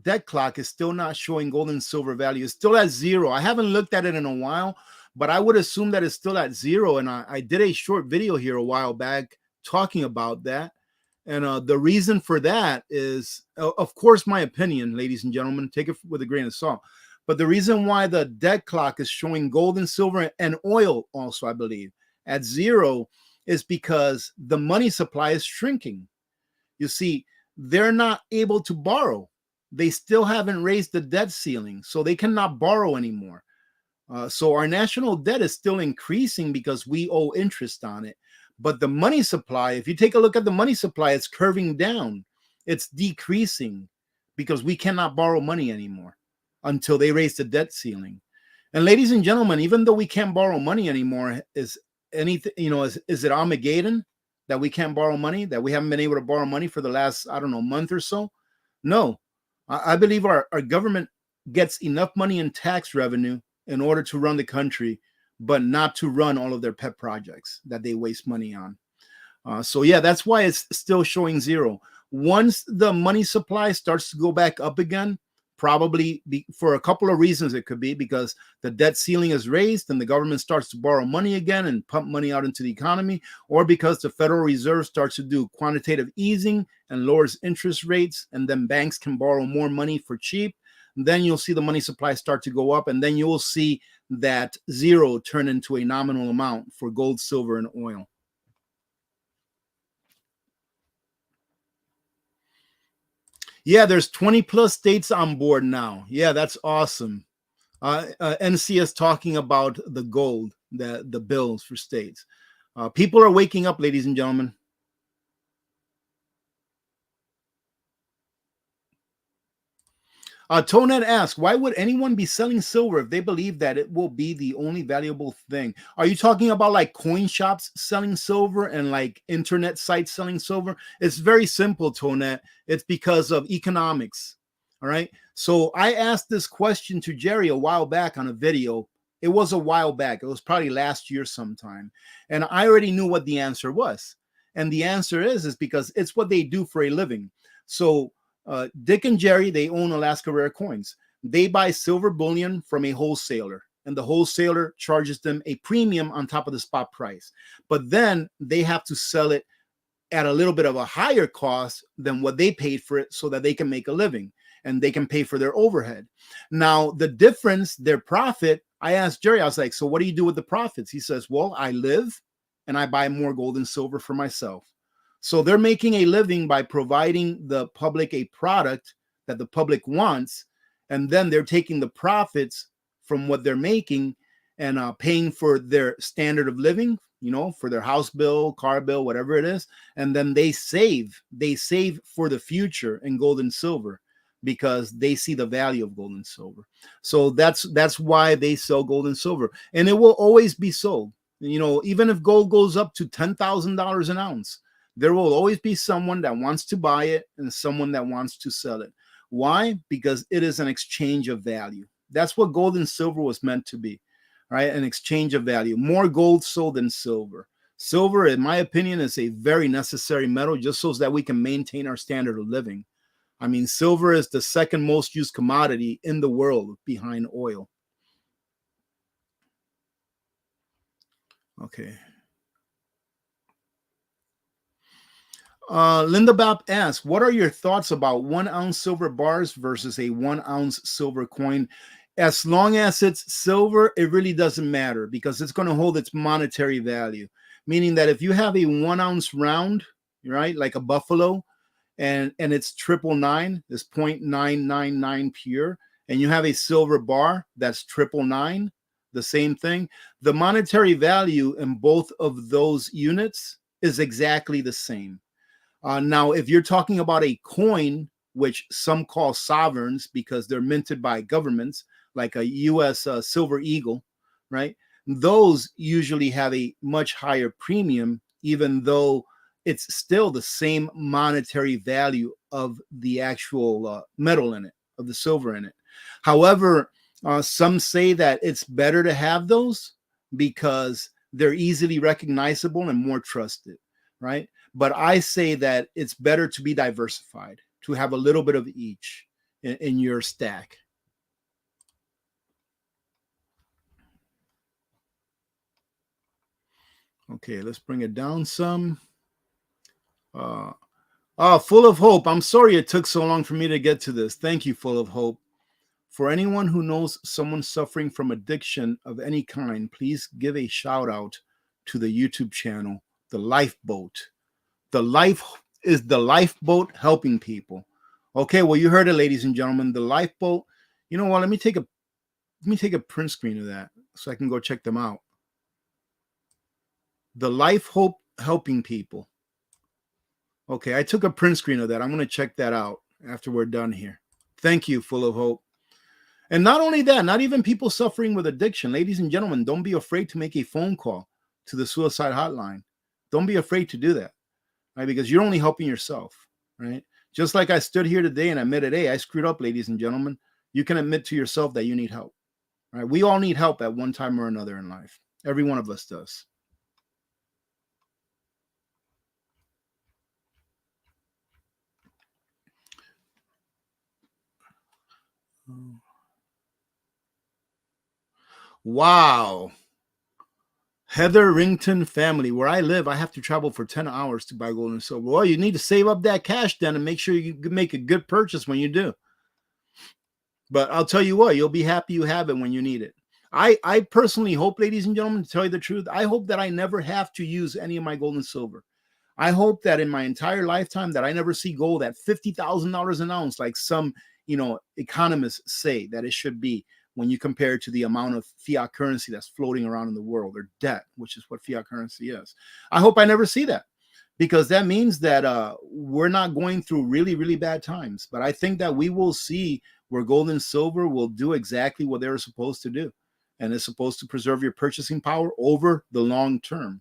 debt clock is still not showing gold and silver value. It's still at 0. I haven't looked at it in a while, but I would assume that it's still at zero. And I did a short video here a while back talking about that. And the reason for that is, of course, my opinion, ladies and gentlemen, take it with a grain of salt. But the reason why the dead clock is showing gold and silver and oil also, I believe, at zero is because the money supply is shrinking. You see, they're not able to borrow. They still haven't raised the debt ceiling, so they cannot borrow anymore. So our national debt is still increasing because we owe interest on it. But the money supply, if you take a look at the money supply, it's curving down. It's decreasing because we cannot borrow money anymore until they raise the debt ceiling. And ladies and gentlemen, even though we can't borrow money anymore, is anything, is it Armageddon that we can't borrow money, that we haven't been able to borrow money for the last, I don't know, month or so? No, I believe our government gets enough money in tax revenue in order to run the country, but not to run all of their pet projects that they waste money on. So yeah, that's why it's still showing zero. Once the money supply starts to go back up again, probably for a couple of reasons. It could be because the debt ceiling is raised and the government starts to borrow money again and pump money out into the economy, or because the Federal Reserve starts to do quantitative easing and lowers interest rates, and then banks can borrow more money for cheap. Then you'll see the money supply start to go up, and then you will see that zero turn into a nominal amount for gold, silver, and oil. Yeah, there's 20 plus states on board now. Yeah, that's awesome. NCS talking about the gold, the bills for states. People are waking up, ladies and gentlemen. Tonet asks, why would anyone be selling silver if they believe that it will be the only valuable thing? Are you talking about like coin shops selling silver and like internet sites selling silver? It's very simple, Tonet. It's because of economics. All right. So I asked this question to Jerry a while back on a video. It was a while back. It was probably last year sometime. And I already knew what the answer was. And the answer is because it's what they do for a living. So Dick and Jerry, they own Alaska Rare Coins. They buy silver bullion from a wholesaler, and the wholesaler charges them a premium on top of the spot price. But then they have to sell it at a little bit of a higher cost than what they paid for it so that they can make a living and they can pay for their overhead. Now, the difference, their profit, I asked Jerry, I was like, so what do you do with the profits? He says, well, I live and I buy more gold and silver for myself. So they're making a living by providing the public a product that the public wants, and then they're taking the profits from what they're making and paying for their standard of living, for their house bill, car bill, whatever it is, and then they save for the future in gold and silver because they see the value of gold and silver. So that's why they sell gold and silver, and it will always be sold. Even if gold goes up to $10,000 an ounce, there will always be someone that wants to buy it and someone that wants to sell it. Why? Because it is an exchange of value. That's what gold and silver was meant to be, right? An exchange of value. More gold sold than silver. Silver, in my opinion, is a very necessary metal just so that we can maintain our standard of living. I mean, silver is the second most used commodity in the world behind oil. Okay. Linda Bap asks, what are your thoughts about 1 ounce silver bars versus a 1 ounce silver coin? As long as it's silver, it really doesn't matter because it's going to hold its monetary value. Meaning that if you have a 1 ounce round, right, like a buffalo, and it's 999, it's 0.999 pure, and you have a silver bar that's 999, the same thing, the monetary value in both of those units is exactly the same. Now, if you're talking about a coin, which some call sovereigns because they're minted by governments, like a U.S. Silver Eagle, right? Those usually have a much higher premium, even though it's still the same monetary value of the actual metal in it, of the silver in it. However, some say that it's better to have those because they're easily recognizable and more trusted, right? But I say that it's better to be diversified, to have a little bit of each in your stack. Okay, let's bring it down some. Full of hope. I'm sorry it took so long for me to get to this. Thank you, Full of Hope. For anyone who knows someone suffering from addiction of any kind, please give a shout out to the YouTube channel, The Lifeboat. The lifeboat helping people. Okay, well, you heard it, ladies and gentlemen. The Lifeboat. You know what? Let me take a print screen of that so I can go check them out. The Life Hope helping people. Okay, I took a print screen of that. I'm going to check that out after we're done here. Thank you, Full of Hope. And not only that, not even people suffering with addiction. Ladies and gentlemen, don't be afraid to make a phone call to the suicide hotline. Don't be afraid to do that, right? Because you're only helping yourself, right? Just like I stood here today and admitted, hey, I screwed up, ladies and gentlemen. You can admit to yourself that you need help, right? We all need help at one time or another in life. Every one of us does. Wow. Heatherington family. Where I live, I have to travel for 10 hours to buy gold and silver. Well, you need to save up that cash then and make sure you make a good purchase when you do. But I'll tell you what, you'll be happy you have it when you need it. I personally hope, ladies and gentlemen, to tell you the truth, I hope that I never have to use any of my gold and silver. I hope that in my entire lifetime that I never see gold at $50,000 an ounce, like some, economists say that it should be when you compare it to the amount of fiat currency that's floating around in the world, or debt, which is what fiat currency is. I hope I never see that, because that means that we're not going through really, really bad times. But I think that we will see where gold and silver will do exactly what they're supposed to do. And it's supposed to preserve your purchasing power over the long term.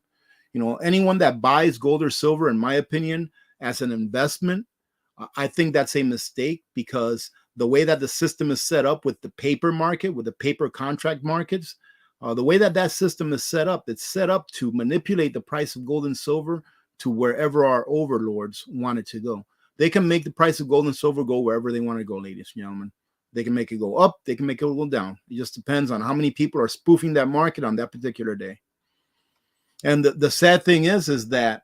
Anyone that buys gold or silver, in my opinion, as an investment, I think that's a mistake, because the way that the system is set up with the paper market, with the paper contract markets, the way that system is set up, it's set up to manipulate the price of gold and silver to wherever our overlords want it to go. They can make the price of gold and silver go wherever they want to go, ladies and gentlemen. They can make it go up, they can make it go down. It just depends on how many people are spoofing that market on that particular day. And the sad thing is that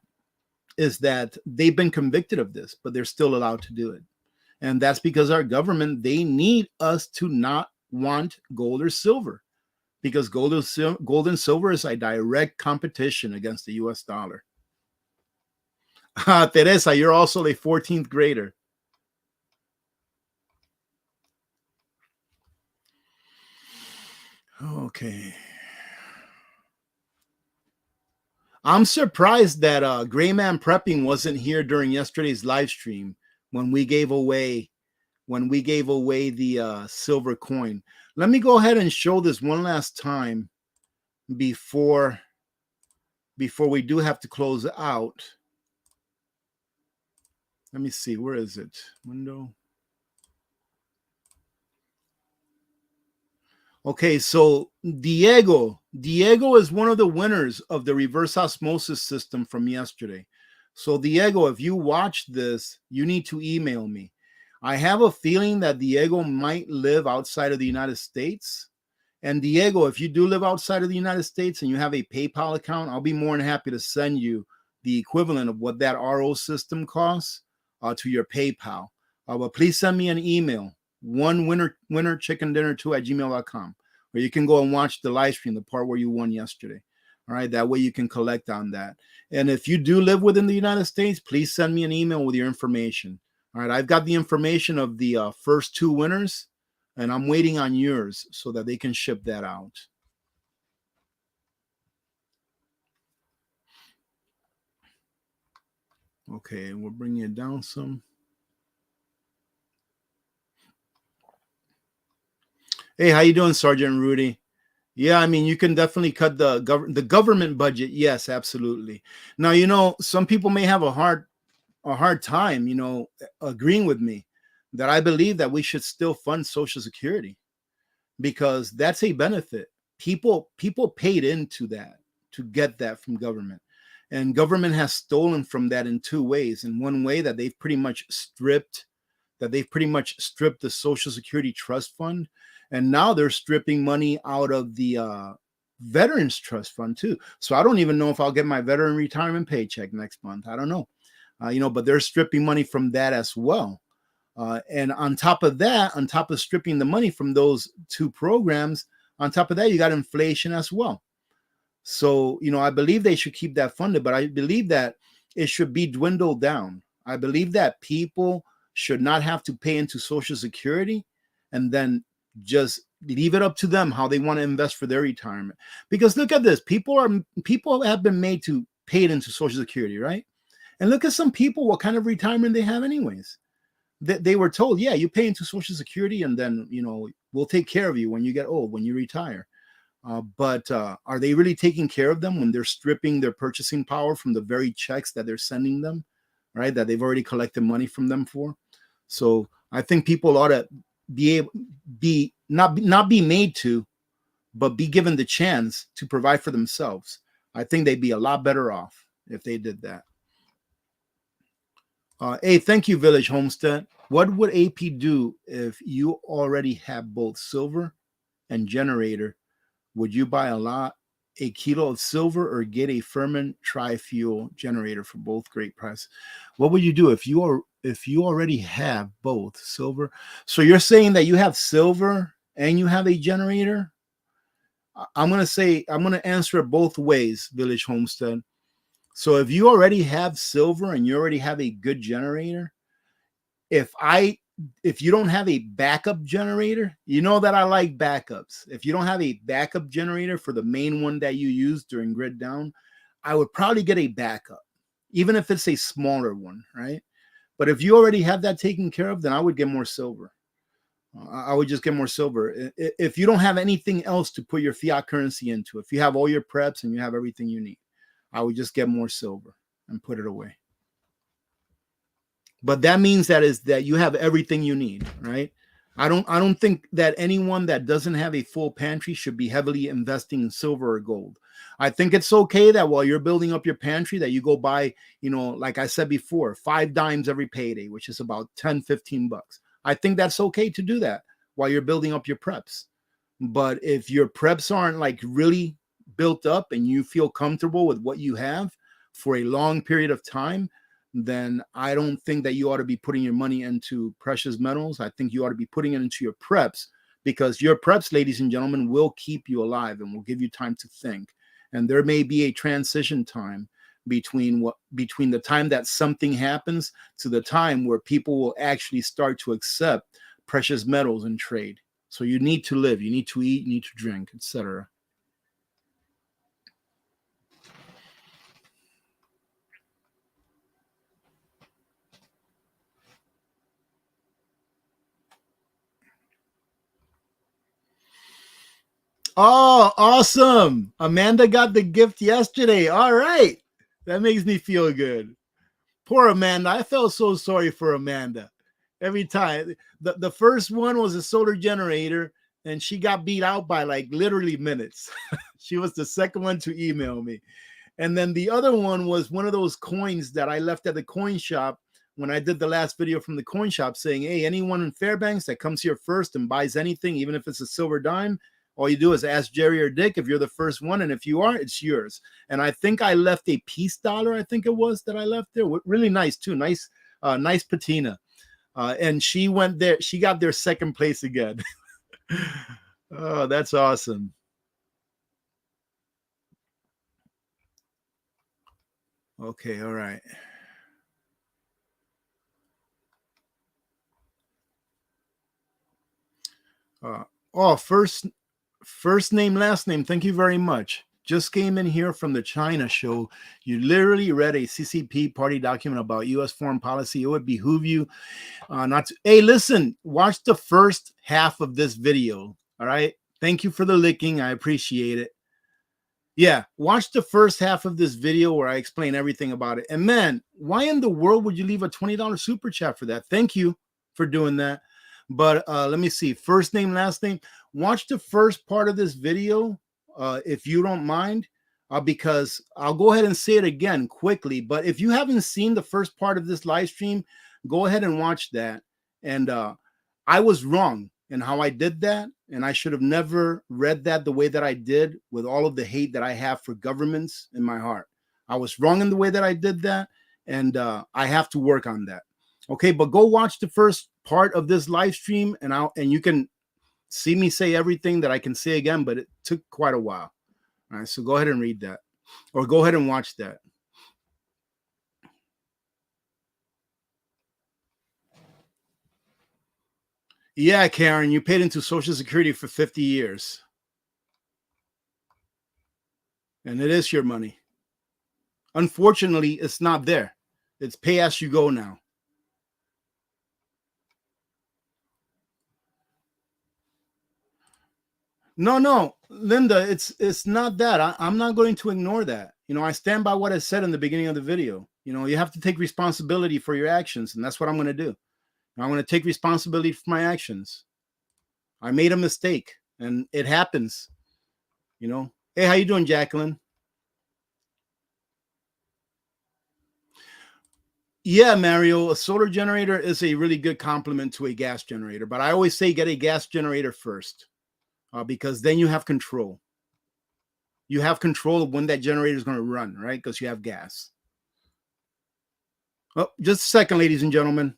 they've been convicted of this, but they're still allowed to do it. And that's because our government, they need us to not want gold or silver, because gold and silver is a direct competition against the US dollar. Teresa, you're also a 14th grader. Okay. I'm surprised that Gray Man Prepping wasn't here during yesterday's live stream when we gave away the silver coin. Let me go ahead and show this one last time before we do have to close out. Let me see, where is it? Window. Okay, so Diego is one of the winners of the reverse osmosis system from yesterday. So Diego, if you watch this, you need to email me. I have a feeling that Diego might live outside of the United States. And Diego, if you do live outside of the United States and you have a PayPal account, I'll be more than happy to send you the equivalent of what that RO system costs to your PayPal. But please send me an email, winnerchickendinner2@gmail.com, or you can go and watch the live stream, the part where you won yesterday. All right, that way you can collect on that. And if you do live within the United States, please send me an email with your information. All right, I've got the information of the first two winners, and I'm waiting on yours so that they can ship that out. Okay, we'll bring it down some. Hey, how you doing, Sergeant Rudy? Yeah, I mean, you can definitely cut the government budget. Yes, absolutely. Now, some people may have a hard time, agreeing with me that I believe that we should still fund Social Security, because that's a benefit. People paid into that to get that from government, and government has stolen from that in two ways. In one way, that they've pretty much stripped the Social Security Trust Fund, and now they're stripping money out of the veterans trust fund too. So I don't even know if I'll get my veteran retirement paycheck next month. I don't know. But they're stripping money from that as well. And on top of that, on top of stripping the money from those two programs, on top of that, you got inflation as well. So, I believe they should keep that funded, but I believe that it should be dwindled down. I believe that people should not have to pay into Social Security and then just leave it up to them how they want to invest for their retirement. Because look at this, people have been made to pay it into Social Security, right? And look at some people, what kind of retirement they have anyways. They were told, yeah, you pay into Social Security and then, we'll take care of you when you get old, when you retire. But are they really taking care of them when they're stripping their purchasing power from the very checks that they're sending them, right? That they've already collected money from them for. So I think people ought to not be made to, but be given the chance to provide for themselves. I think they'd be a lot better off if they did that. Hey, thank you, Village Homestead. What would AP do if you already have both silver and generator? Would you buy a kilo of silver, or get a Furman tri-fuel generator for both great price? What would you do if you already have both silver? So you're saying that you have silver and you have a generator? I'm going to answer it both ways, Village Homestead. So if you already have silver and you already have a good generator, if you don't have a backup generator, you know that I like backups. If you don't have a backup generator for the main one that you use during grid down, I would probably get a backup, even if it's a smaller one, right? But if you already have that taken care of, then I would get more silver. I would just get more silver. If you don't have anything else to put your fiat currency into, if you have all your preps and you have everything you need, I would just get more silver and put it away. But that means that you have everything you need, right? I don't think that anyone that doesn't have a full pantry should be heavily investing in silver or gold. I think it's okay that while you're building up your pantry, that you go buy, like I said before, 5 dimes every payday, which is about 10, 15 bucks. I think that's okay to do that while you're building up your preps. But if your preps aren't like really built up and you feel comfortable with what you have for a long period of time, then I don't think that you ought to be putting your money into precious metals. I think you ought to be putting it into your preps, because your preps, ladies and gentlemen, will keep you alive and will give you time to think. And there may be a transition time between the time that something happens to the time where people will actually start to accept precious metals in trade. So you need to live, you need to eat, you need to drink, etc. Oh, awesome. Amanda got the gift yesterday. All right. That makes me feel good. Poor Amanda. I felt so sorry for Amanda. Every time. The first one was a solar generator, and she got beat out by like literally minutes. She was the second one to email me. And then the other one was one of those coins that I left at the coin shop when I did the last video from the coin shop, saying, hey, anyone in Fairbanks that comes here first and buys anything, even if it's a silver dime, all you do is ask Jerry or Dick if you're the first one, and if you are, it's yours. And I think I left a peace dollar, I think it was, that I left there. Really nice too. Nice patina. And she went there. She got their second place again. Oh, that's awesome. Okay, all right. First name, last name. Thank you very much. Just came in here from the China show. You literally read a CCP party document about U.S. foreign policy. It would behoove you not to. Hey, listen, watch the first half of this video. All right. Thank you for the licking. I appreciate it. Yeah, watch the first half of this video where I explain everything about it. And man, why in the world would you leave a $20 super chat for that? Thank you for doing that. But let me see. First name, last name. Watch the first part of this video if you don't mind, because I'll go ahead and say it again quickly. But if you haven't seen the first part of this live stream, go ahead and watch that. And I was wrong. and how I did that. And I should have never read that the way that I did, with all of the hate that I have for governments in my heart. I was wrong in the way that I did that, and I have to work on that. Okay, but go watch the first part of this live stream, and you can see me say everything that I can say again, but it took quite a while. All right, so go ahead and read that, or go ahead and watch that. Yeah, Karen, you paid into Social Security for 50 years. And it is your money. Unfortunately, it's not there. It's pay as you go now. No, Linda, it's not that. I'm not going to ignore that. I stand by what I said in the beginning of the video. You have to take responsibility for your actions, and that's what I'm going to do. I'm going to take responsibility for my actions. I made a mistake, and it happens. Hey, how you doing, Jacqueline? Yeah, Mario, a solar generator is a really good complement to a gas generator, but I always say get a gas generator first, because then you have control. You have control of when that generator is going to run, right? Because you have gas. Oh, just a second, ladies and gentlemen.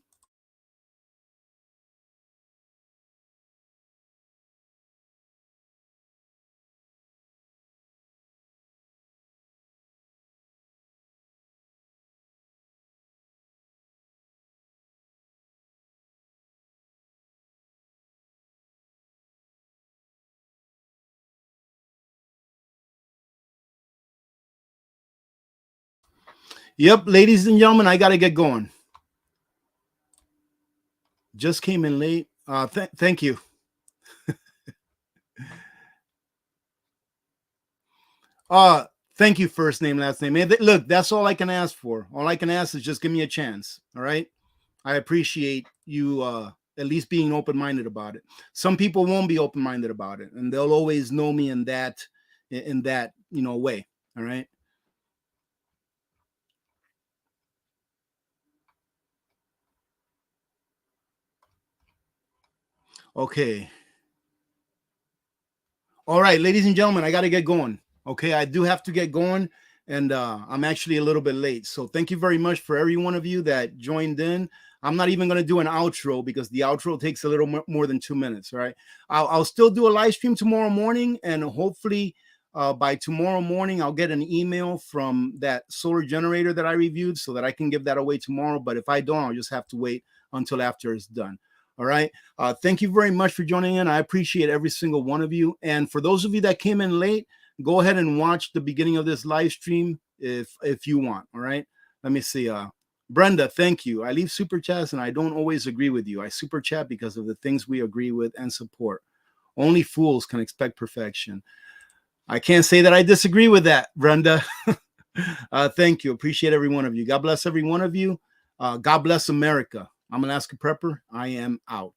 Yep, ladies and gentlemen, I got to get going. Just came in late. Thank you. Thank you, first name, last name. Look, that's all I can ask for. All I can ask is just give me a chance. All right. I appreciate you at least being open-minded about it. Some people won't be open-minded about it, and they'll always know me in that way. All right. Okay. All right, ladies and gentlemen, I got to get going. Okay, I do have to get going, and I'm actually a little bit late. So thank you very much for every one of you that joined in. I'm not even going to do an outro because the outro takes a little more than 2 minutes. All right, I'll still do a live stream tomorrow morning, and hopefully by tomorrow morning I'll get an email from that solar generator that I reviewed so that I can give that away tomorrow. But if I don't, I'll just have to wait until after it's done. All right. Thank you very much for joining in. I appreciate every single one of you. And for those of you that came in late, go ahead and watch the beginning of this live stream if you want. All right. Let me see. Brenda, thank you. I leave super chats and I don't always agree with you. I super chat because of the things we agree with and support. Only fools can expect perfection. I can't say that I disagree with that, Brenda. Thank you. Appreciate every one of you. God bless every one of you. God bless America. I'm Alaska Prepper. I am out.